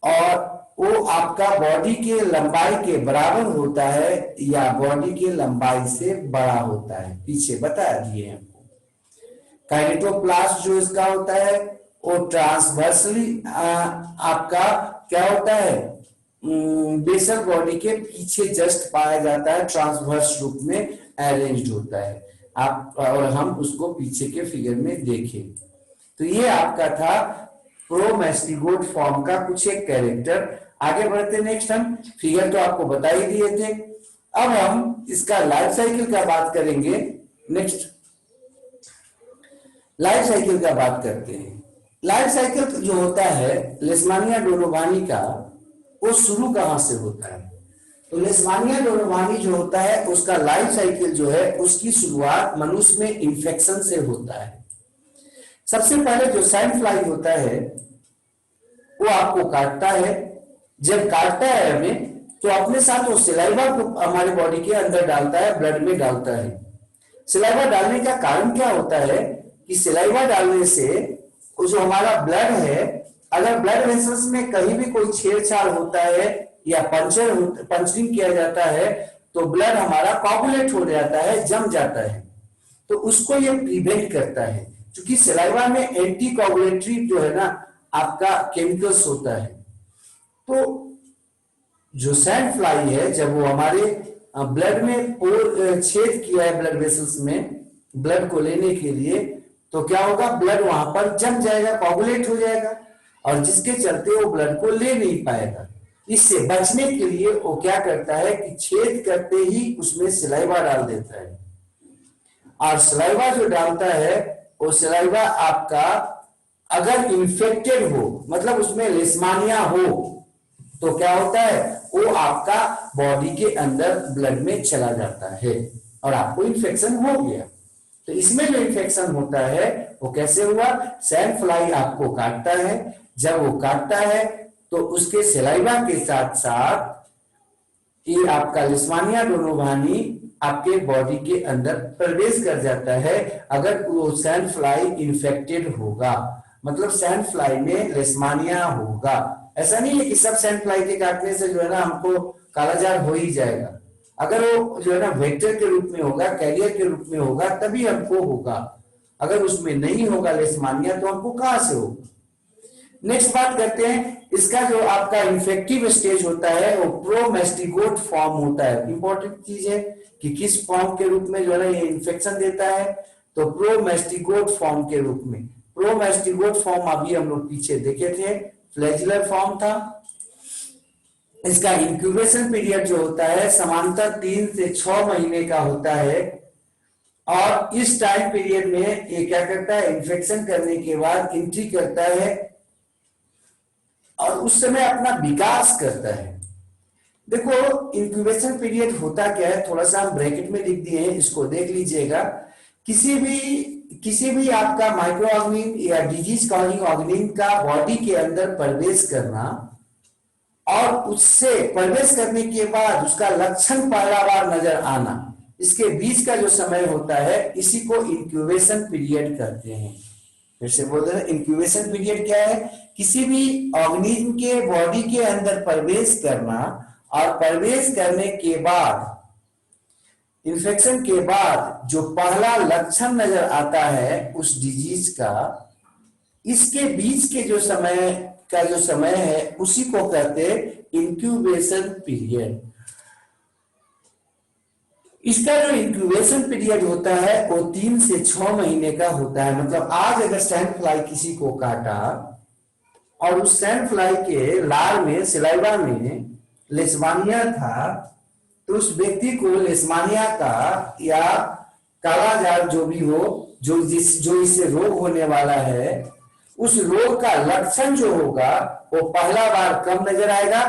और वो आपका बॉडी के लंबाई के बराबर होता है या बॉडी के लंबाई से बड़ा होता है, पीछे बता दिए हमको। काइनेटोप्लास्ट जो इसका होता है वो ट्रांसवर्सली आपका क्या होता है, बेसल बॉडी के पीछे जस्ट पाया जाता है, ट्रांसवर्स रूप में अरेंज्ड होता है। आप और हम उसको पीछे के फिगर में देखें तो ये आपका था प्रोमेस्टिगोट फॉर्म का कुछ एक कैरेक्टर। आगे बढ़ते नेक्स्ट, हम फिगर तो आपको बता ही दिए थे, अब हम इसका लाइफ साइकिल का बात करेंगे। नेक्स्ट लाइफ साइकिल का बात करते हैं। लाइफ साइकिल जो होता है लेशमानिया डोनोवानी का, वो शुरू कहां से होता है? तो लेशमानिया डोनोवानी जो होता है उसका लाइफ साइकिल जो है उसकी शुरुआत मनुष्य में इंफेक्शन से होता है। सबसे पहले जो सैंड फ्लाई होता है वो आपको काटता है। जब काटता है हमें तो अपने साथ वो सिलाइवा को हमारे बॉडी के अंदर डालता है, ब्लड में डालता है। सिलाइवा डालने का कारण क्या होता है कि सिलाइवा डालने से जो हमारा ब्लड है, अगर ब्लड वेसल्स में कहीं भी कोई छेड़छाड़ होता है या पंचरिंग किया जाता है तो ब्लड हमारा कोगुलेट हो जाता है, जम जाता है, तो उसको ये प्रिवेंट करता है। क्योंकि सिलाइवा में एंटी कोगुलेटरी जो है ना आपका केमिकल्स होता है। तो जो सैंड फ्लाई है जब वो हमारे ब्लड में छेद किया है ब्लड वेसल्स में ब्लड को लेने के लिए, तो क्या होगा, ब्लड वहां पर जम जाएगा, कोगुलेट हो जाएगा और जिसके चलते वो ब्लड को ले नहीं पाएगा। इससे बचने के लिए वो क्या करता है कि छेद करते ही उसमें सिलाइवा डाल देता है। और सिलाइवा जो डालता है वो सिलाइवा आपका अगर इंफेक्टेड हो, मतलब उसमें लेशमानिया हो, तो क्या होता है वो आपका बॉडी के अंदर ब्लड में चला जाता है और आपको इंफेक्शन हो गया। तो इसमें जो इंफेक्शन होता है वो कैसे हुआ, सैंड फ्लाई आपको काटता है। जब वो काटता है तो उसके सिलाइवा के साथ साथ कि आपका लिस्मानिया डोनोवानी आपके बॉडी के अंदर प्रवेश कर जाता है अगर वो सैंड फ्लाई इन्फेक्टेड होगा, मतलब सैंड फ्लाई में लिस्मानिया होगा। ऐसा नहीं है कि सब सैंड फ्लाई के काटने से जो है ना हमको कालाजार हो ही जाएगा। अगर वो जो है ना वेक्टर के रूप में होगा, कैरियर के रूप में होगा, तभी हमको होगा। अगर उसमें नहीं होगा लिस्मानिया तो हमको कहां से होगा। नेक्स्ट बात करते हैं, इसका जो आपका इन्फेक्टिव स्टेज होता है वो प्रोमेस्टिगोट फॉर्म होता है। इंपॉर्टेंट चीज है कि किस फॉर्म के रूप में जो है ना ये इन्फेक्शन देता है, तो प्रोमेस्टिगोट फॉर्म के रूप में। प्रोमेस्टिगोट फॉर्म अभी हम लोग पीछे देखे थे, फ्लैजिलर फॉर्म था। इसका इंक्यूबेशन पीरियड जो होता है समांतर 3 से 6 महीने का होता है, और इस टाइम पीरियड में ये क्या करता है, इन्फेक्शन करने के बाद एंट्री करता है और उस समय अपना विकास करता है। देखो इंक्यूबेशन पीरियड होता क्या है, थोड़ा सा हम ब्रैकेट में लिख दिए हैं, इसको देख लीजिएगा। किसी भी आपका माइक्रो ऑर्गेनिज्म या डिजीज कॉजिंग ऑर्गेनिज्म का बॉडी के अंदर प्रवेश करना और उससे प्रवेश करने के बाद उसका लक्षण पहला बार नजर आना, इसके बीच का जो समय होता है इसी को इंक्यूबेशन पीरियड कहते हैं। फिर से बोल रहे हैं, इंक्यूबेशन पीरियड क्या है, किसी भी ऑर्गेनिज्म के बॉडी के अंदर प्रवेश करना और प्रवेश करने के बाद इन्फेक्शन के बाद जो पहला लक्षण नजर आता है उस डिजीज का, इसके बीच के जो समय है उसी को कहते हैं इंक्यूबेशन पीरियड। इसका जो इंक्यूबेशन पीरियड होता है वो 3 से 6 महीने का होता है। मतलब आज अगर सैंड फ्लाई किसी को काटा और उस सैंड फ्लाई के लार में, सिलाइवा में लिस्मानिया था, तो उस व्यक्ति को लिस्मानिया का या कालाजार जो भी हो, जो इससे रोग होने वाला है, उस रोग का लक्षण जो होगा वो पहला बार कब नजर आएगा,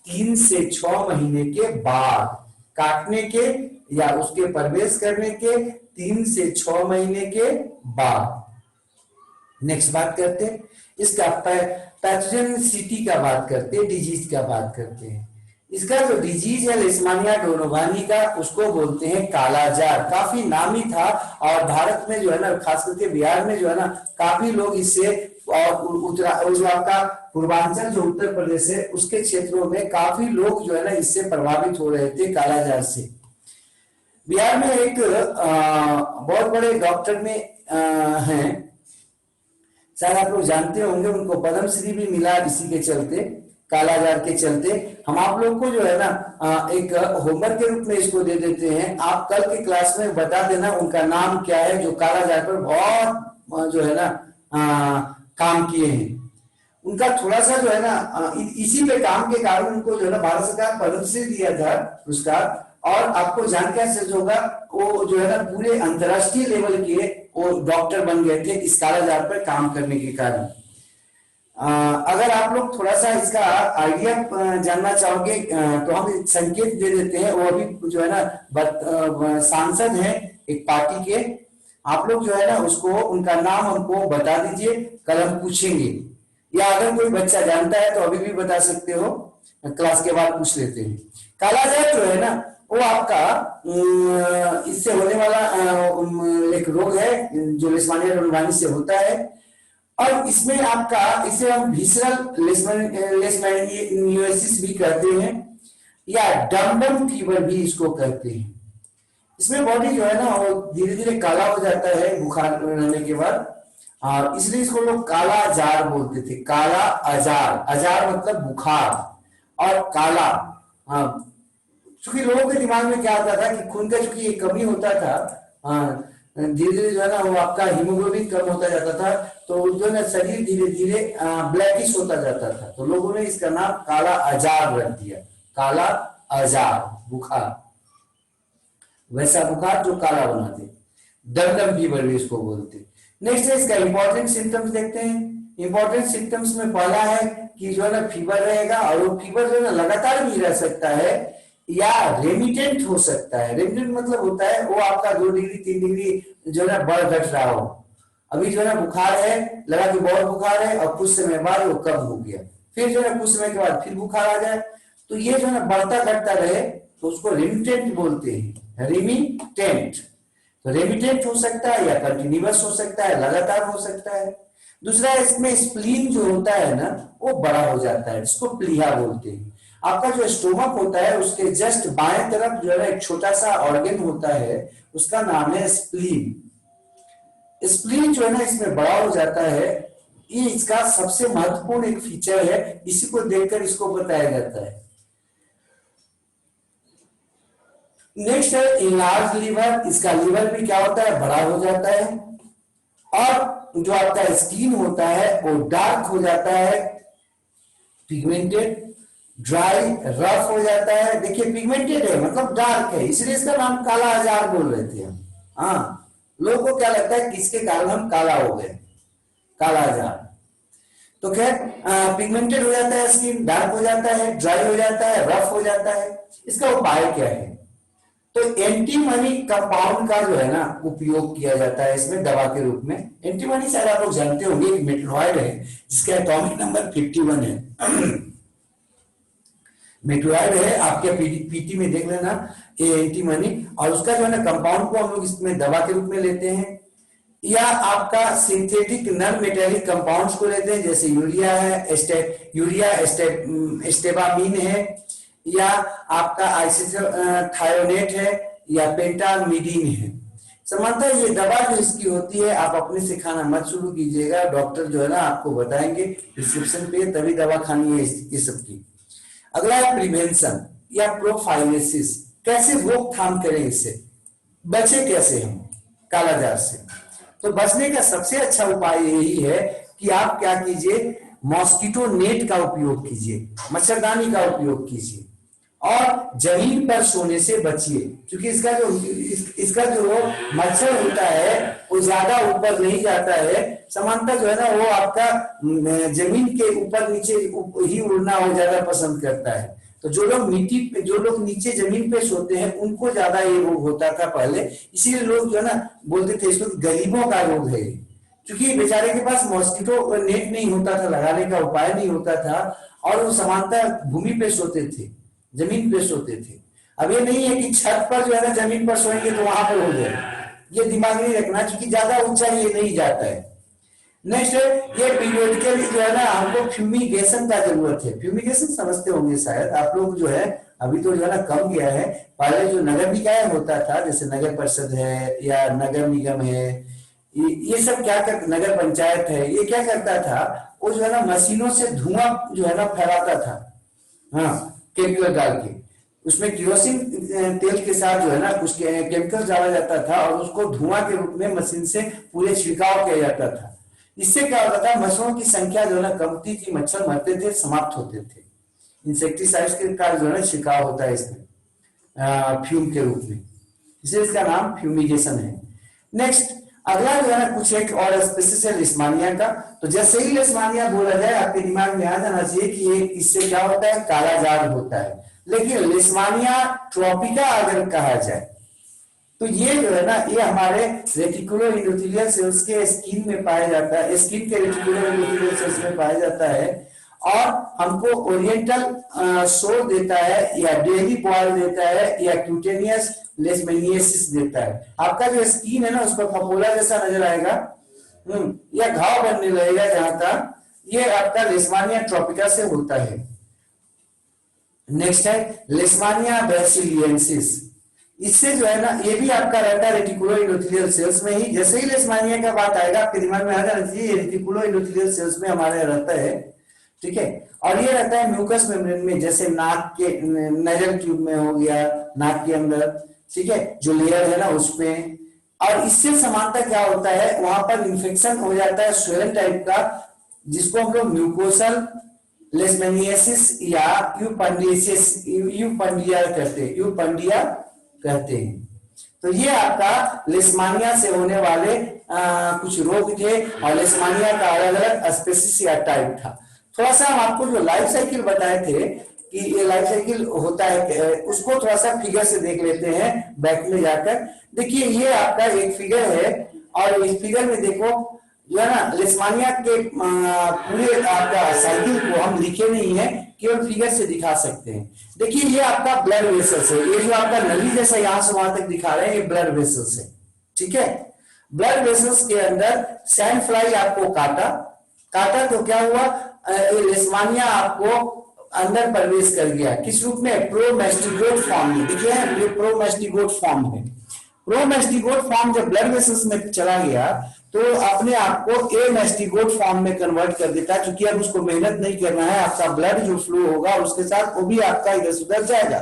3 से 6 महीने के बाद, काटने के या उसके प्रवेश करने के 3 से 6 महीने के बाद। नेक्स्ट बात करते हैं, इसका पैथोजेनिसिटी का बात करते हैं, डिजीज का बात करते हैं। इसका जो डिजीज है लिस्मानिया डोनोवानी का, उसको बोलते हैं कालाजार। काफी नामी था और भारत में जो है ना, खास करके बिहार में जो है ना, काफी लोग इससे, और आपका पूर्वांचल जो उत्तर प्रदेश है उसके क्षेत्रों में काफी लोग जो है ना इससे प्रभावित हो रहे थे कालाजार से। बिहार में एक बहुत बड़े डॉक्टर में हैं, शायद आप लोग जानते होंगे, उनको पद्मश्री भी मिला इसी के चलते, कालाजार के चलते। हम आप लोग को जो है ना एक होमवर्क के रूप में इसको दे देते हैं, आप कल के क्लास में बता देना उनका नाम क्या है, जो कालाजार पर बहुत जो है ना काम किए हैं। उनका थोड़ा सा जो है ना इसी पे काम के कारण उनको जो है ना भारत सरकार पद्मश्री दिया था पुरस्कार। और आपको जानकारी से होगा वो जो है ना पूरे अंतरराष्ट्रीय लेवल के वो डॉक्टर बन गए थे इस कालाजार पर काम करने के कारण। अगर आप लोग थोड़ा सा इसका आइडिया जानना चाहोगे तो हम संकेत दे देते हैं। वो अभी जो है ना सांसद हैं एक पार्टी के, आप लोग जो है ना उसको उनका नाम हमको बता दीजिए, कल हम पूछेंगे, या अगर कोई बच्चा जानता है तो अभी भी बता सकते हो, क्लास के बाद पूछ लेते हैं। कालाजार जो है ना वो आपका इससे होने वाला एक रोग है जो लिस्मानिया डोनोवानी से होता है, और इसमें आपका इसे हम विसरल लेशमैनियोसिस भी कहते हैं या डम फीवर भी इसको कहते हैं। इसमें बॉडी जो है ना वो धीरे धीरे काला हो जाता है बुखार रहने के बाद, और इसलिए इसको लोग काला जार बोलते थे। काला अजार, अजार मतलब बुखार और काला। चूंकि लोगों के दिमाग में क्या आता था कि खून का चूंकि कमी होता था, धीरे धीरे जो है ना वो आपका हीमोग्लोबिन कम होता जाता था, तो जो है ना शरीर धीरे धीरे ब्लैकिश होता जाता था, तो लोगों ने इसका नाम काला अजार रख दिया। काला अजार बुखार, वैसा बुखार जो काला बनाते, दमदम फीवर भी इसको बोलते। नेक्स्ट है इसका इंपॉर्टेंट सिम्टम्स देखते हैं। इंपॉर्टेंट सिम्टम्स में पहला है कि जो है ना फीवर रहेगा, और वो फीवर जो है ना लगातार भी रह सकता है या रेमिटेंट हो सकता है। रेमिटेंट मतलब होता है वो आपका 2 डिग्री 3 डिग्री जो है ना बढ़ घट रहा हो। अभी जो है ना बुखार है, लगा कि बहुत बुखार है, और कुछ समय बाद वो कम हो गया, फिर जो है कुछ समय के बाद फिर बुखार आ जाए, तो ये जो है ना बढ़ता घटता रहे, तो उसको रेमिटेंट बोलते हैं, रेमिटेंट। तो रेमिटेंट हो सकता है या कंटिन्यूअस हो सकता है, लगातार हो सकता है। दूसरा इसमें स्प्लीन जो होता है ना वो बड़ा हो जाता है, जिसको प्लीहा बोलते हैं। आपका जो स्टोमक होता है उसके जस्ट बाएं तरफ जो है एक छोटा सा ऑर्गन होता है, उसका नाम है स्प्लीन। स्प्लीन जो है ना इसमें बड़ा हो जाता है, ये इसका सबसे महत्वपूर्ण एक फीचर है, इसी को देखकर इसको बताया जाता है। नेक्स्ट है इनलार्ज लीवर। इसका लीवर भी क्या होता है, बड़ा हो जाता है। और जो आपका स्किन होता है वो डार्क हो जाता है, पिगमेंटेड, ड्राई, रफ हो जाता है। देखिए पिगमेंटेड है मतलब डार्क है, इसलिए इसका नाम काला आजार बोल रहे थे हम। हाँ, लोगों को क्या लगता है किसके कारण हम काला हो गए, काला आजार। तो खैर पिगमेंटेड हो जाता है स्किन, डार्क हो जाता है, ड्राई हो जाता है, रफ हो जाता है। इसका उपाय क्या है, तो एंटीमनी कंपाउंड का जो है ना उपयोग किया जाता है इसमें दवा के रूप में। एंटीमनी शायद आप लोग जानते होंगे, एक मेटोराइड है जिसका एटॉमिक नंबर 51 है। मेटोराइड है, आपके पीटी में देख लेना ये एंटीमनी, और उसका जो है ना कंपाउंड को हम लोग इसमें दवा के रूप में लेते हैं, या आपका सिंथेटिक नॉन मेटेलिक कंपाउंड्स को लेते हैं, जैसे यूरिया है, एस्टेबामीन है, या आपका आइसोथायोनेट है, या पेंटामीडिन है। सामान्यतः ये दवा जो इसकी होती है आप अपने से खाना मत शुरू कीजिएगा, डॉक्टर जो है ना आपको बताएंगे प्रिस्क्रिप्शन पे, तभी दवा खानी है ये सबकी। अगला है प्रिवेंशन या प्रोफाइलेसिस। कैसे रोकथाम करें, इससे बचे कैसे हम कालाजार से। तो बचने का सबसे अच्छा उपाय यही है कि आप क्या कीजिए, मॉस्किटो नेट का उपयोग कीजिए, मच्छरदानी का उपयोग कीजिए, और जमीन पर सोने से बचिए, क्योंकि इसका जो मच्छर होता है वो ज्यादा ऊपर नहीं जाता है। सामान्यतः जो है ना वो आपका जमीन के ऊपर नीचे ही उड़ना वो ज्यादा पसंद करता है। तो जो लोग नीचे जमीन पे सोते हैं उनको ज्यादा ये रोग होता था पहले, इसीलिए लोग जो है ना बोलते थे इसको गरीबों का रोग है, क्योंकि बेचारे के पास मॉस्किटो नेट नहीं होता था, लगाने का उपाय नहीं होता था, और वो सामान्यतः भूमि पे सोते थे, जमीन पे सोते थे। अब ये नहीं है कि छत पर जो है ना जमीन पर सोएंगे तो वहां पर हो जाए, ये दिमाग नहीं रखना, क्योंकि ज्यादा ऊंचाई ये नहीं जाता है। नेक्स्ट है ये पीरियडिकली जो है ना हमको फ्यूमिगेशन का जरूरत है। फ्यूमिगेशन समझते होंगे शायद आप लोग, जो है अभी तो जो है ना कम गया है, पहले जो नगर निकाय होता था जैसे नगर परिषद है या नगर निगम है, ये सब क्या कर, नगर पंचायत है, ये क्या करता था, वो जो है ना मशीनों से धुआं जो है ना फैलाता था, हाँ केमिकल डाल के, उसमें किरोसिन तेल के साथ जो है ना कुछ केमिकल डाला जाता था और उसको धुआं के रूप में मशीन से पूरे छिड़काव किया जाता था। इससे क्या होता था, मच्छरों की संख्या जो है ना कमती थी, मच्छर मरते थे, समाप्त होते थे। इंसेक्टिसाइड्स के का जो है ना छिड़काव होता है इसमें फ्यूम के रूप में, इसलिए इसका नाम फ्यूमिगेशन है। नेक्स्ट अगला जो है ना कुछ एक और स्पीशीज है लिस्मानिया का। तो जैसे ही लिस्मानिया बोला जाए आपके दिमाग में आ जाना चाहिए कि ये इससे क्या होता है, कालाजार होता है। लेकिन लिस्मानिया ट्रॉपिका अगर कहा जाए तो ये जो है ना ये हमारे रेटिकुलो एंडोथेलियल सेल्स के स्किन में पाया जाता है, स्किन के रेटिकुलो एंडोथेलियल सेल्स में पाया जाता है, और हमको ओरिएंटल सोर देता है, या डेली बॉल देता है, या क्यूटेनियस लेशमैनियासिस देता है। आपका जो स्किन है ना उस पर फफोला जैसा नजर आएगा, या घाव बनने लगेगा जहां तक, ये आपका लिस्मानिया ट्रॉपिका से होता है। नेक्स्ट है लिस्मानिया ब्रासिलियंसिस। इससे जो है ना ये भी आपका रहता है रेटिकुलो एंडोथेलियल सेल्स में ही। जैसे ही लिस्मानिया का बात आएगा आपके दिमाग में आ जाना चाहिए रेटिकुलो एंडोथेलियल सेल्स में हमारे रहता है, ठीक है। और ये रहता है म्यूकस मेम्ब्रेन में, जैसे नाक के नजर ट्यूब में हो गया, नाक के अंदर, ठीक है, जो लेयर है ना उसमें। और इससे समानता क्या होता है, वहां पर इंफेक्शन हो जाता है स्वेलन टाइप का, जिसको हम लोग म्यूकोसल लेशमैनियासिस या यूपंडियासिस, यूपंडिया कहते हैं। तो ये आपका लिस्मानिया से होने वाले कुछ रोग थे, और लिस्मानिया का अलग अलग स्पेसिस या टाइप था। थोड़ा सा हम आपको जो लाइफ साइकिल बताए थे कि ये लाइफ साइकिल होता है, उसको थोड़ा सा फिगर से देख लेते हैं बैक में जाकर। देखिए ये आपका एक फिगर है, और इस फिगर में देखो जो है ना लिस्मानिया के पूरे आपका साइकिल को हम लिखे नहीं है, केवल फिगर से दिखा सकते हैं। देखिए ये आपका ब्लड वेसल्स है, ये जो आपका नली जैसा यहां से वहां तक दिखा रहे हैं, ये ब्लड वेसल्स है, ठीक है। ब्लड वेसल्स के अंदर सैंड फ्लाई आपको काटा, काटा तो क्या हुआ, लिस्मानिया आपको अंदर प्रवेश कर गया, किस रूप में, प्रोमेस्टिगोट फॉर्म में। देखिए ये प्रोमेस्टिगोट फॉर्म है। प्रोमेस्टिगोट फॉर्म जब ब्लड वेसल्स में चला गया तो अपने आप को ए मेस्टिगोट फॉर्म में कन्वर्ट कर देता है, क्योंकि अब उसको मेहनत नहीं करना है, आपका ब्लड जो फ्लो होगा उसके साथ वो भी आपका इधर उधर जाएगा।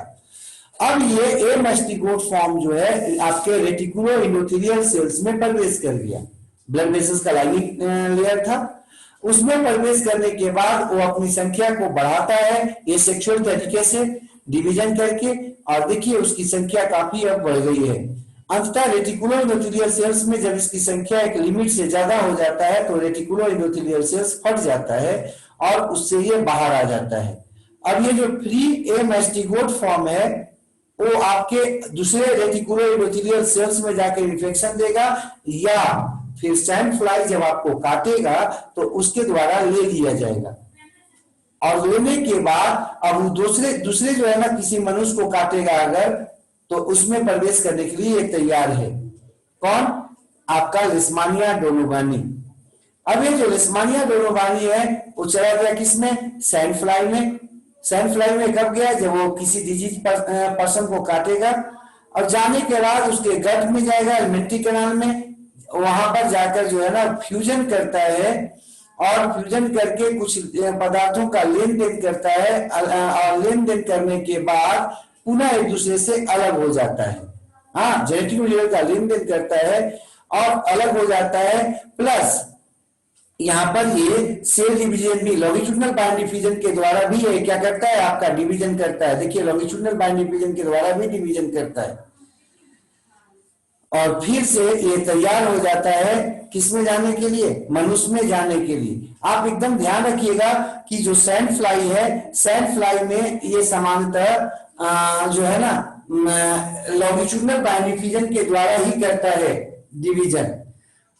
अब ये ए मेस्टिगोट फॉर्म जो है आपके रेटिकुलो इंडोथेलियल सेल्स में प्रवेश कर गया। ब्लड वेसल्स का लाइनिंग लेयर था, उसमें प्रवेश करने के बाद वो अपनी संख्या को बढ़ाता है ये सेक्सुअल तरीके से डिवीजन करके, और देखिए उसकी संख्या काफी अब बढ़ गई है। अंततः रेटिकुलो इंडोथेलियल सेल्स में जब इसकी संख्या एक लिमिट से ज्यादा हो जाता है तो रेटिकुलो इंडोथेलियल सेल्स फट जाता है और उससे ये बाहर आ जाता है। अब ये जो फ्री ए मेस्टिगोट फॉर्म है वो आपके दूसरे रेटिकुलो इंडोथेलियल सेल्स में जाकर इन्फेक्शन देगा, या फिर सैंड फ्लाई जब आपको काटेगा तो उसके द्वारा ले लिया जाएगा, और लेने के बाद अब दूसरे दूसरे जो है ना किसी मनुष्य को काटेगा अगर, तो उसमें प्रवेश करने के लिए तैयार है। कौन, आपका लिस्मानिया डोनोवानी। अब ये जो लिस्मानिया डोनोवानी है वो चला गया किसमें, सैंड फ्लाई में। सैंड फ्लाई में कब गया, जब वो किसी डिजीज पर्सन को काटेगा, और जाने के बाद उसके गट में जाएगा, एलिमेंट्री कैनाल में, वहां पर जाकर जो है ना फ्यूजन करता है, और फ्यूजन करके कुछ पदार्थों का लेन देन करता है, और लेन देन करने के बाद पुनः एक दूसरे से अलग हो जाता है। हाँ, जेनेटिक मटेरियल का लेन देन करता है और अलग हो जाता है, प्लस यहाँ पर ये सेल डिवीजन भी लॉन्गिट्यूडिनल बाइंड डिफिजन के द्वारा भी ये क्या करता है, आपका डिवीजन करता है। देखिए लॉन्गिट्यूडिनल बाइंड डिफिजन के द्वारा भी डिवीजन करता है, और फिर से ये तैयार हो जाता है किसमें जाने के लिए, मनुष्य में जाने के लिए। आप एकदम ध्यान रखिएगा कि जो सैंड फ्लाई है, सैंड फ्लाई में ये सामान्यतः जो है ना लॉन्गिट्यूडिनल बाइंड डिफिजन के द्वारा ही करता है डिवीजन।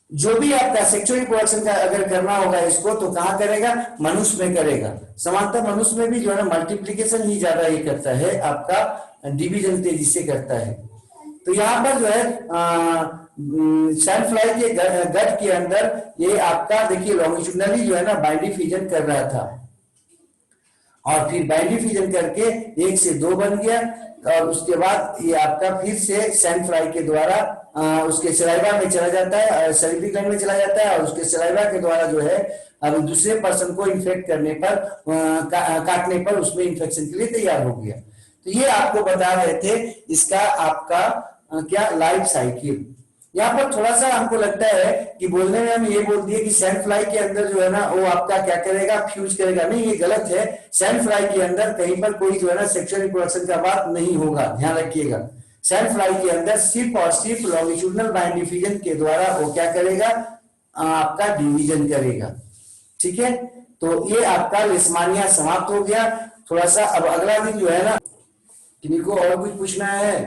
जो भी आपका सेक्सुअल रिप्रोडक्शन का अगर करना होगा इसको तो कहां करेगा, मनुष्य में करेगा। समानतः मनुष्य में भी जो है ना मल्टीप्लीकेशन ही ज्यादा ये करता है, आपका डिवीजन तेजी से करता है। तो यहाँ पर जो है सैंड फ्लाई के गट के अंदर ये आपका देखिए लॉन्गिट्यूडिनली जो है ना बाइंड डिफिजन कर रहा था, और फिर बाइंड डिफिजन करके 1 से 2 बन गया, और उसके बाद ये आपका फिर से सैंड फ्लाई के द्वारा उसके सलाइवा में चला जाता है, सैलिविक ग्लैंड में चला जाता है, और उसके सलाइवा के द्वारा जो है अब दूसरे पर्सन को इन्फेक्ट करने पर काटने पर उसमें इन्फेक्शन के लिए तैयार हो गया। तो ये आपको बता रहे थे इसका आपका क्या लाइफ साइकिल। यहाँ पर थोड़ा सा हमको लगता है कि बोलने में हम ये बोल दिए कि सैंड फ्लाई के अंदर जो है ना वो आपका क्या करेगा, फ्यूज करेगा। नहीं, ये गलत है। सैंड फ्लाई के अंदर कहीं पर कोई जो है ना सेक्सुअल रिप्रोडक्शन का बात नहीं होगा, ध्यान रखिएगा। सैंड फ्लाई के अंदर सिर्फ और सिर्फ लॉन्गिट्यूडिनल बाइंड डिफिजन के द्वारा वो क्या करेगा, आपका डिवीजन करेगा, ठीक है। तो ये आपका लिस्मानिया समाप्त हो गया। थोड़ा सा अब अगला दिन जो है ना, किन्हीं को और कुछ पूछना है?